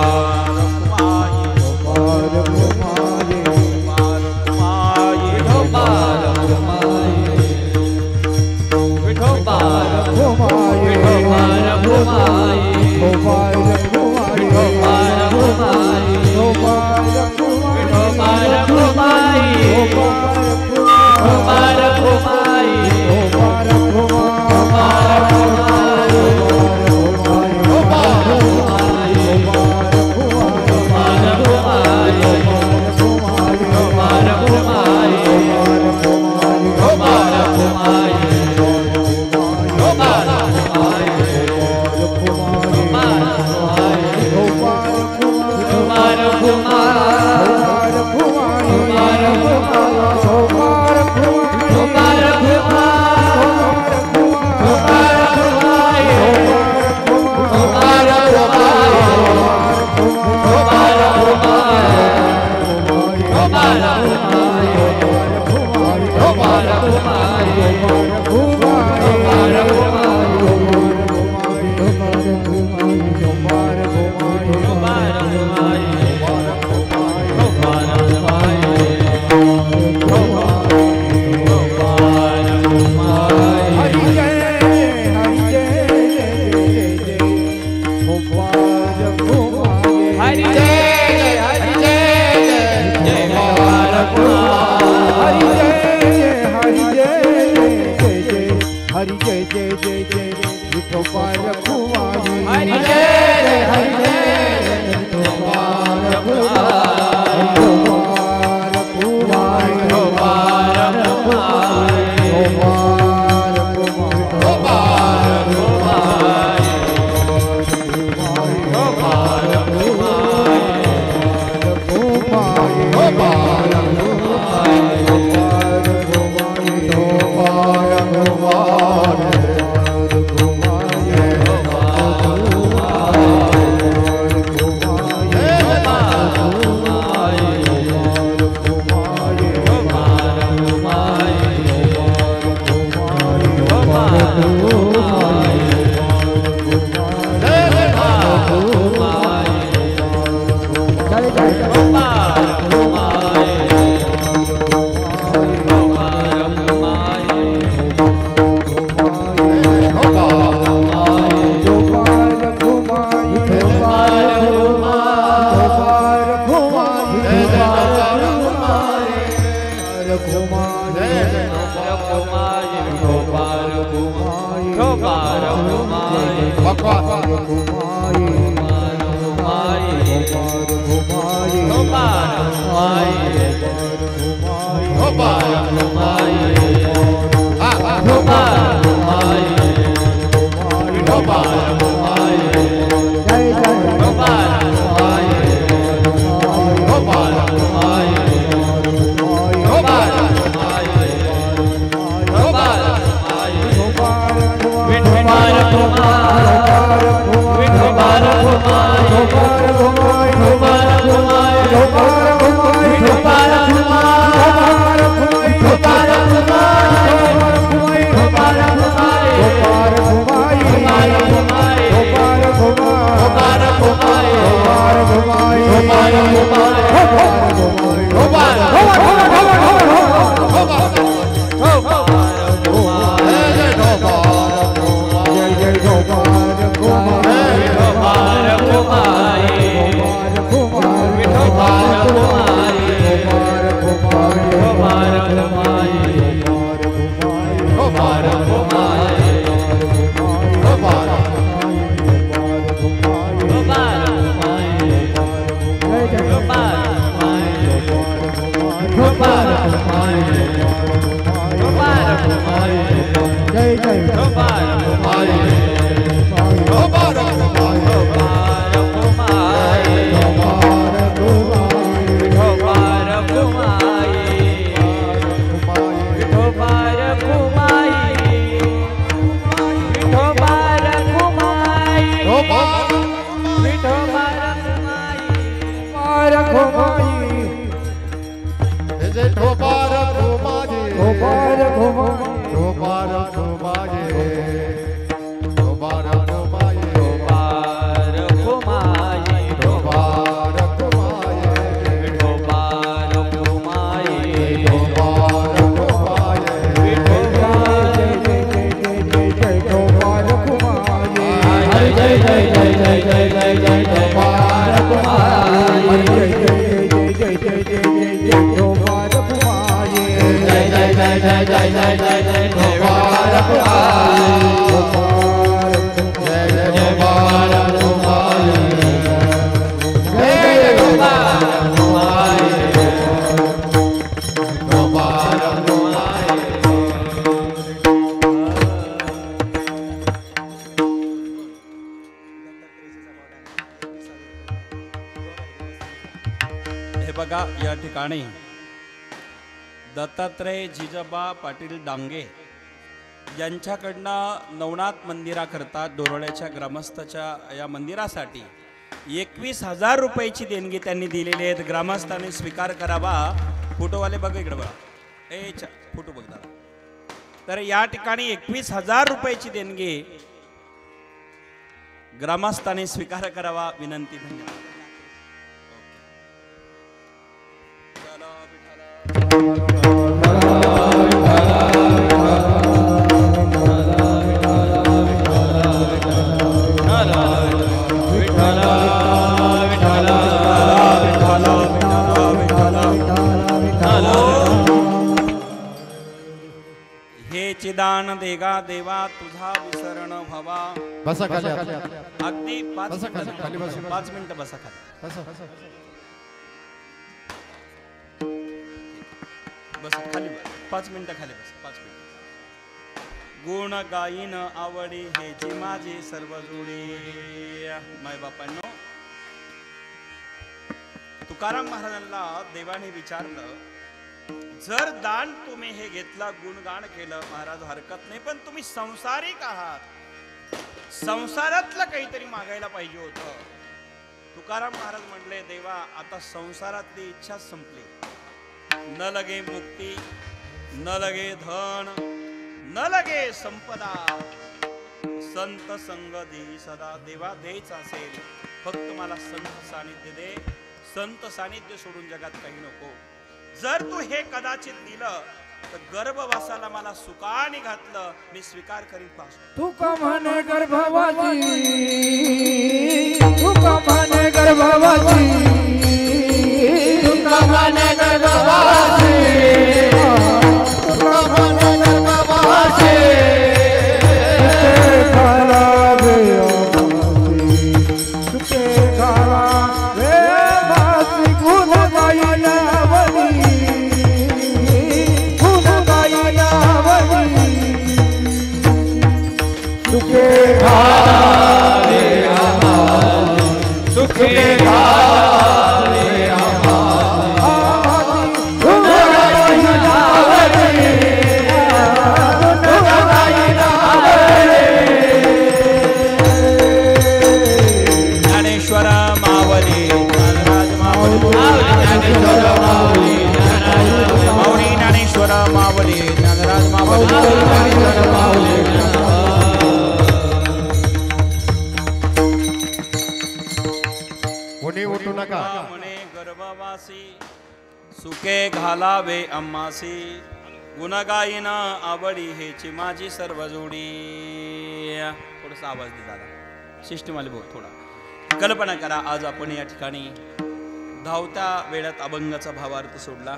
विठोबार घुमाई भगवान घुमाई विठोबार घुमाई विठोबार घुमाई विठोबार घुमाई विठोबार घुमाई जय जय विठोबार घुमाई विठोबार घुमाई विठोबार घुमाई विठोबार घुमाई विठोबार घुमाई विठोबार घुमाई विठोबार घुमाई विठोबार घुमाई विठोबार घुमाई विठोबार या ठिकाणी दत्तात्रय जिजाबा पाटील डांगे यांच्याकडनं नवनाथ मंदिराकरता दोरोळ्याच्या ग्रामस्थाच्या या मंदिरासाठी 21,000 रुपयाची देणगी त्यांनी दिलेली आहेत. ग्रामस्थांनी स्वीकार करावा. फोटोवाले बघ इकडे बघा, फोटो बघ दादा. तर या ठिकाणी 21,000 रुपयाची देणगी ग्रामस्थांनी स्वीकार करावा विनंती. धन्यवाद. हे चिदान देगा देवा तुझा विसरण व्हावा. बसा खाली. अगदी 5 खाली बसा. 5 मिनिटं बसा खाली. बस खाली 5 मिनिटं खाली बस. 5 मिनिटं. गुण गायीन आवडी हे जी माझी सर्व जोडी. माय बापांनो, तुकाराम महाराजांना देवाने विचारलं, जर दान तुम्ही हे घेतला, गुणगान केलं महाराज हरकत नाही, पण तुम्ही संसारिक आहात, संसारातलं काहीतरी मागायला पाहिजे होतं. तुकाराम महाराज म्हणले, देवा आता संसारातली इच्छा संपली. न लगे मुक्ती, न लगे धन, न लगे संपदा, संत संग दे सदा. देवा द्यायचं असेल फक्त मला संत सानिध्य दे. संत सानिध्य सोडून जगात काही नको. जर तू हे कदाचित दिलं तर गर्भवासाला मला सुखाने घातलं, मी स्वीकार करीन. पास तू का म्हणे गर्भवाची, तू का म्हणे गर्भवाची, तू का म्हणे गर्भवाची, तू का म्हणे गर्भवाची. सुखे घाले आम्हासी सुखे घाले आम्हासी गुणगाई नावरे गुणगाई नावरे ज्ञानेश्वर मावली ज्ञानराज मावली माऊली ज्ञानेश्वर मावली ज्ञानराज मावली कोणी उठू नका म्हणे गर्भवासी सुखे घालावे आम्हासी गुणगायीन आवडी हेची माझी सर्व जोडी. थोडासा आवाज दे दादा शिष्टमाली भाऊ थोडा. कल्पना करा आज आपण या ठिकाणी धावत्या वेळात अभंगाचा भावार्थ सोडला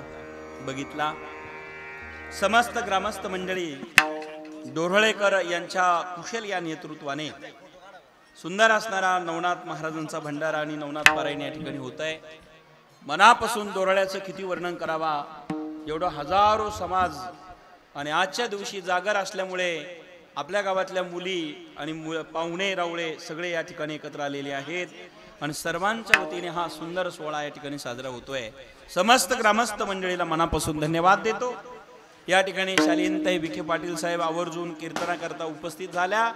बघितला. समस्त ग्रामस्थ मंडळी डोरळेकर यांच्या कुशल या नेतृत्वाने सुंदर असणारा नवनाथ महाराजांचा भंडारा आणि नवनाथ पारायण या ठिकाणी होत आहे. मनापासून दोरळ्याचं किती वर्णन करावा एवढं हजारो समाज आणि आजच्या दिवशी जागर असल्यामुळे आपल्या गावातल्या मुली आणि पाहुणे रावळे सगळे या ठिकाणी एकत्र आलेले आहेत आणि सर्वांच्या वतीने हा सुंदर सोहळा या ठिकाणी साजरा होतोय. समस्त ग्रामस्थ मंडळीला मनापासून धन्यवाद देतो. या ठिकाणी शालीनताई विखे पाटील साहेब आवर्जून कीर्तनाकरता उपस्थित झाल्या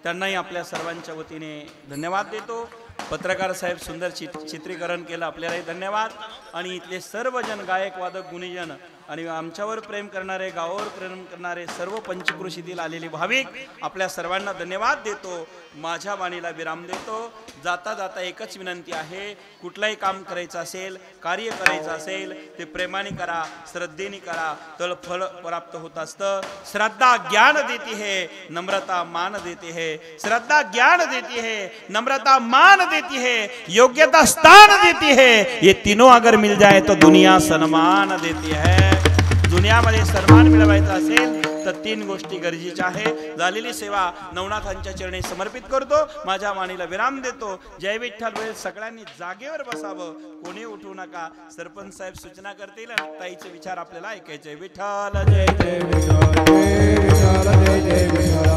त्यांनाही आपल्या सर्वांच्या वतीने धन्यवाद देतो. पत्रकार साहेब सुंदर चित्रीकरण केलं आपल्यालाही धन्यवाद. आणि इथले सर्वजन गायक वादक गुणीजन आणि आमच्यावर प्रेम करणारे गावावर प्रेम करणारे सर्व पंचक्रोशीतील आलेले भाविक आपल्या सर्वांना धन्यवाद देतो. माझ्या वाणीला विराम देतो. जाता जाता एकच विनंती आहे, कुठलंही काम करायचं असेल कार्य करायचं असेल ते प्रेमाने करा श्रद्धेने करा तर फळ प्राप्त होत असतं. श्रद्धा ज्ञान देती है नम्रता मान देती है. श्रद्धा ज्ञान देती है नम्रता मान देती है योग्यता स्थान देती है. ये तीनों अगर मिल जाए तो दुनिया सम्मान देती है. दुनियामध्ये सन्मान मिळवायचा असेल तर तीन गोष्टी गरजेच्या आहे. झालेली सेवा नवनाथांच्या चरणी समर्पित करतो. माझ्या वाणीला विराम देतो. जय विठ्ठल. वेळ सगळ्यांनी जागेवर बसावं, कोणी उठू नका. सरपंच साहेब सूचना करतील आणि ताईचे विचार आपल्याला ऐकायचे. विठ्ठल जय जय विठ्ठल जय जय विठ्ठल.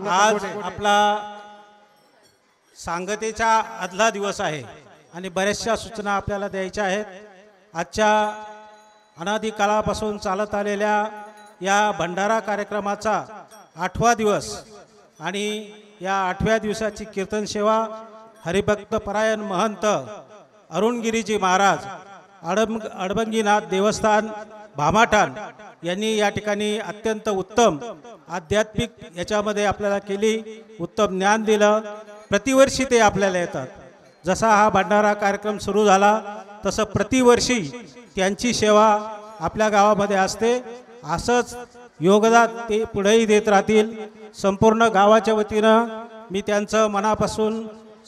आज आपला सांगतेचा आदला दिवस आहे आणि बऱ्याचशा सूचना आपल्याला द्यायच्या आहेत. आजच्या अनादी काळापासून चालत आलेल्या या भंडारा कार्यक्रमाचा 8वा दिवस आणि या 8व्या दिवसाची कीर्तन सेवा हरिभक्त परायण महंत अरुणगिरीजी महाराज अडबंगीनाथ देवस्थान भामाठाण यांनी या ठिकाणी अत्यंत उत्तम आध्यात्मिक याच्यामध्ये आपल्याला केली, उत्तम ज्ञान दिलं. प्रतिवर्षी ते आपल्याला येतात. जसा हा भंडारा कार्यक्रम सुरू झाला तसं प्रतिवर्षी त्यांची सेवा आपल्या गावामध्ये असते. असंच योगदान ते पुढेही देत राहतील. संपूर्ण गावाच्या वतीनं मी त्यांचं मनापासून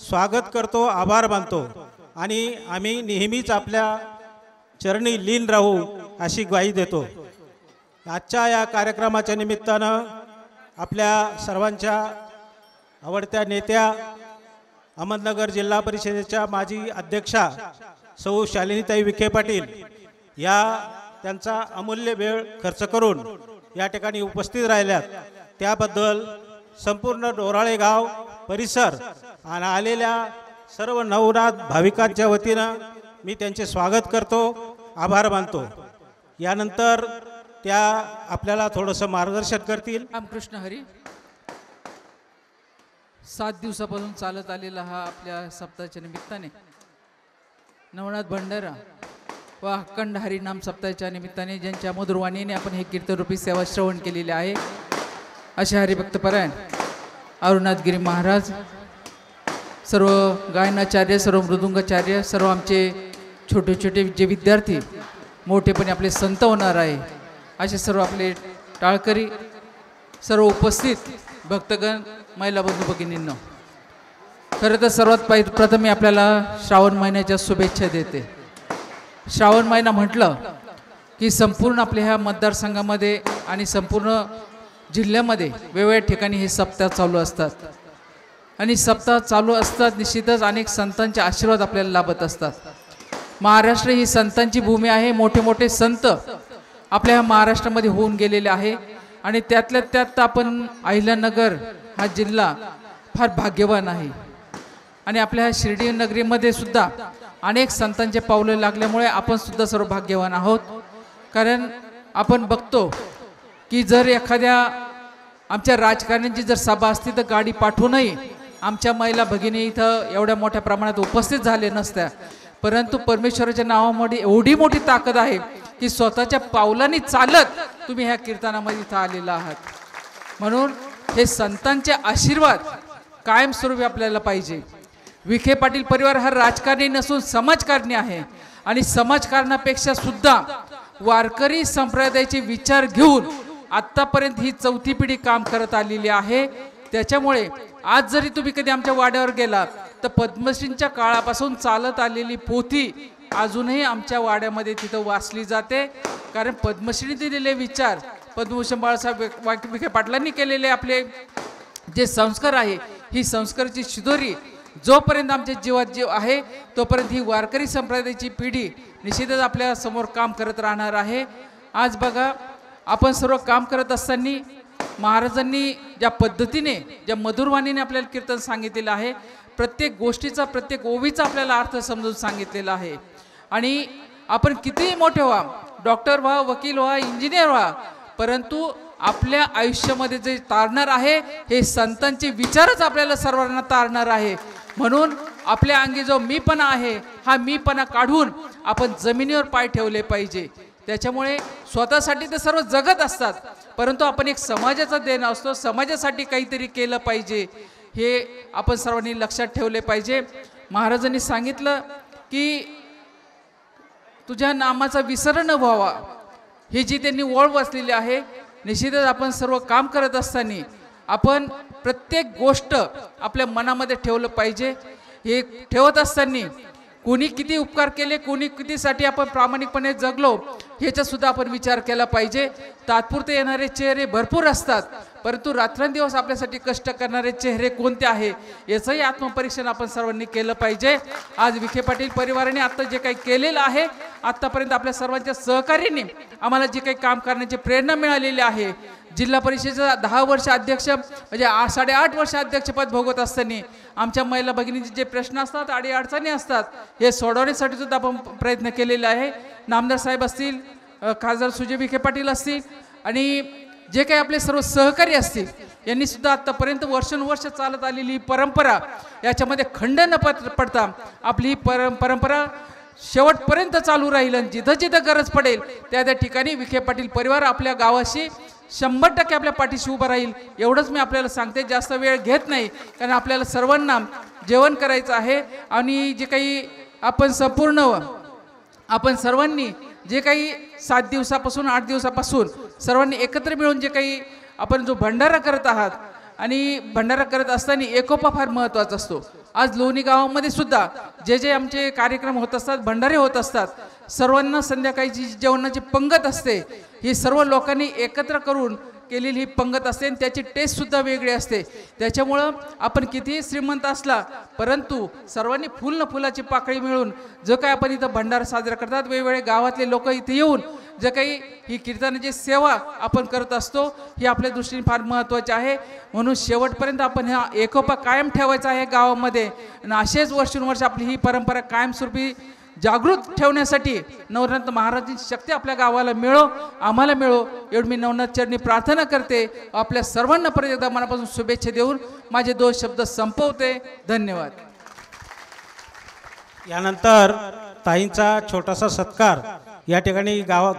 स्वागत करतो, आभार मानतो आणि आम्ही नेहमीच आपल्या चरणी लीन राहू अशी ग्वाही देतो. आजच्या या कार्यक्रमाच्या निमित्तानं आपल्या सर्वांच्या आवडत्या नेत्या अहमदनगर जिल्हा परिषदेच्या माजी अध्यक्षा सौ शालिनीताई विखे पाटील या त्यांचा अमूल्य वेळ खर्च करून या ठिकाणी उपस्थित राहिल्यात त्याबद्दल संपूर्ण डोराळे गाव परिसर आणि आलेल्या सर्व नवनाथ भाविकांच्या वतीनं मी त्यांचे स्वागत करतो, आभार मानतो। यानंतर त्या आपल्याला थोडंसं मार्गदर्शन करतील। रामकृष्ण हरी। 7 दिवसापासून चालत आलेला हा आपल्या सप्ताहाच्या निमित्ताने नवनाथ भंडारा व अखंड हरिनाम सप्ताहाच्या निमित्ताने ज्यांच्या मधुरवाणीने आपण हे कीर्तनरूपी सेवा श्रवण केलेले आहे असे हरिभक्तपरायण अरुणाथगिरी महाराज, सर्व गायनाचार्य, सर्व मृदुंगाचार्य, सर्व आमचे छोटे छोटे जे विद्यार्थी मोठेपणे आपले संत होणार आहे असे सर्व आपले टाळकरी, सर्व उपस्थित भक्तगण, महिला बंधू भगिनींनो, खरं तर सर्वात प्रथम मी आपल्याला श्रावण महिन्याच्या शुभेच्छा देते। श्रावण महिना म्हटलं की संपूर्ण आपल्या ह्या मतदारसंघामध्ये आणि संपूर्ण जिल्ह्यामध्ये वेगवेगळ्या ठिकाणी हे सप्ताह चालू असतात आणि सप्ताह चालू असतात निश्चितच अनेक संतांचे आशीर्वाद आपल्याला लाभत असतात। महाराष्ट्र ही संतांची भूमी आहे, मोठे मोठे संत आपल्या ह्या महाराष्ट्रामध्ये होऊन गेलेले आहे आणि त्यातल्या त्यात आपण अहिल्यानगर हा जिल्हा फार भाग्यवान आहे आणि आपल्या ह्या शिर्डी नगरीमध्ये सुद्धा अनेक संतांचे पावले लागल्यामुळे आपण सुद्धा सर्व भाग्यवान आहोत। कारण आपण बघतो की जर एखाद्या आमच्या राजकारण्यांची जर सभा असती तर गाडी पाठवूनही आमच्या महिला भगिनी इथं एवढ्या मोठ्या प्रमाणात उपस्थित झाले नसत्या, परंतु परमेश्वराच्या नावामध्ये एवढी मोठी ताकद आहे की स्वतःच्या पावलांनी चालत तुम्ही ह्या कीर्तनामध्ये इथं आलेला आहात। म्हणून हे संतांचे आशीर्वाद कायमस्वरूपी आपल्याला पाहिजे। विखे पाटील परिवार हा राजकारणी नसून समाजकारणी आहे आणि समाजकारणापेक्षा सुद्धा वारकरी संप्रदायाचे विचार घेऊन आत्तापर्यंत ही 4थी पिढी काम करत आलेली आहे। त्याच्यामुळे आज जरी तुम्ही कधी आमच्या वाड्यावर गेला तर पद्मश्रींच्या काळापासून चालत आलेली पोथी अजूनही आमच्या वाड्यामध्ये तिथं वाचली जाते। कारण पद्मश्री दिलेले विचार, पद्मभूषण बाळासाहेब विखे पाटलांनी केलेले आपले जे संस्कार आहे, ही संस्काराची शिदोरी जोपर्यंत आमच्या जीवात जीव आहे तोपर्यंत ही वारकरी संप्रदायाची पिढी निश्चितच आपल्या समोर काम करत राहणार आहे। आज बघा, आपण सर्व काम करत असताना महाराजांनी ज्या पद्धतीने, ज्या मधुरवाणीने आपल्याला कीर्तन सांगितलेलं आहे, प्रत्येक गोष्टीचा, प्रत्येक ओवीचा आपल्याला अर्थ समजून सांगितलेला आहे। आणि आपण कितीही मोठे व्हा, डॉक्टर व्हा, वकील व्हा, इंजिनियर व्हा, परंतु आपल्या आयुष्यामध्ये जे तारणार आहे हे संतांचे विचारच आपल्याला सर्वांना तारणार आहे। म्हणून आपल्या अंगी जो मीपणा आहे हा मीपणा काढून आपण जमिनीवर पाय ठेवले पाहिजे। त्याच्यामुळे स्वतःसाठी तर सर्व जगत असतात, परंतु आपण एक समाजाचा देणं असतो, समाजासाठी काहीतरी केलं पाहिजे, हे आपण सर्वांनी लक्षात ठेवले पाहिजे। महाराजांनी सांगितलं की तुझ्या नामाचा विसर न व्हावा, ही जी त्यांनी ओळ वाचलेली आहे। निश्चितच आपण सर्व काम करत असताना आपण प्रत्येक गोष्ट आपल्या मनामध्ये ठेवलं पाहिजे। हे ठेवत असताना कोणी किती उपकार केले, कोणी कितीसाठी आपण प्रामाणिकपणे जगलो, ह्याचा सुद्धा आपण विचार केला पाहिजे। तात्पुरते येणारे चेहरे भरपूर असतात, परंतु रात्रंदिवस आपल्यासाठी कष्ट करणारे चेहरे कोणते आहे याचंही आत्मपरीक्षण आपण सर्वांनी केलं पाहिजे। आज विखे पाटील परिवाराने आता जे काही केलेलं आहे, आत्तापर्यंत आपल्या सर्वांच्या सहकार्याने आम्हाला जे काही काम करण्याची प्रेरणा मिळालेली आहे। जिल्हा परिषदेचा 10 वर्ष अध्यक्ष म्हणजे 8.5 वर्ष अध्यक्षपद भोगवत असताना आमच्या महिला भगिनींचे जे प्रश्न असतात, अडीअडचणी असतात, हे सोडवण्यासाठी सुद्धा आपण प्रयत्न केलेला आहे। नामदार साहेब असतील, खासदार सुजय विखे पाटील असतील आणि जे काही आपले सर्व सहकारी असतील, यांनी सुद्धा आतापर्यंत वर्षानुवर्ष चालत आलेली परंपरा याच्यामध्ये खंड न पडता आपली ही परंपरा शेवटपर्यंत चालू राहील आणि जिथं जिथं गरज पडेल त्या त्या ठिकाणी विखे पाटील परिवार आपल्या गावाशी 100% आपल्या पाठीशी उभं राहील, एवढंच मी आपल्याला सांगते। जास्त वेळ घेत नाही, कारण आपल्याला सर्वांना जेवण करायचं आहे आणि जे काही आपण आपण सर्वांनी जे काही 7 दिवसापासून 8 दिवसापासून सर्वांनी एकत्र मिळून जे काही आपण जो भंडारा करत आहात आणि भंडारा करत असताना एकोपा फार महत्त्वाचा असतो। आज लोणी गावामध्ये सुद्धा जे आमचे कार्यक्रम होत असतात, भंडारे होत असतात, सर्वांना संध्याकाळची जेवणाची पंगत असते, ही सर्व लोकांनी एकत्र करून केलेली ही पंगत असते आणि त्याची टेस्टसुद्धा वेगळी असते. त्याच्यामुळं आपण कितीही श्रीमंत असला परंतु सर्वांनी फुल न फुलाची पाकळी मिळून जो काय आपण इथं भंडारा साजरा करतात, वेगवेगळे गावातले लोक इथे येऊन जे काही ही कीर्तनाची सेवा आपण करत असतो ही आपल्या दृष्टीने फार महत्त्वाची आहे. म्हणून शेवटपर्यंत आपण हा एकोपा कायम ठेवायचा आहे गावामध्ये आणि असेच वर्षानुवर्ष आपली ही परंपरा कायमस्वरूपी जागृत ठेवण्यासाठी नवनाथ महाराजांची शक्ती आपल्या गावाला मिळो, आम्हाला मिळो एवढी मी नवनाथ चरणी प्रार्थना करते. आपल्या सर्वांना परत एकदा मनापासून शुभेच्छा देऊन माझे 2 शब्द संपवते. धन्यवाद. यानंतर ताईंचा छोटासा सत्कार या ठिकाणी गावा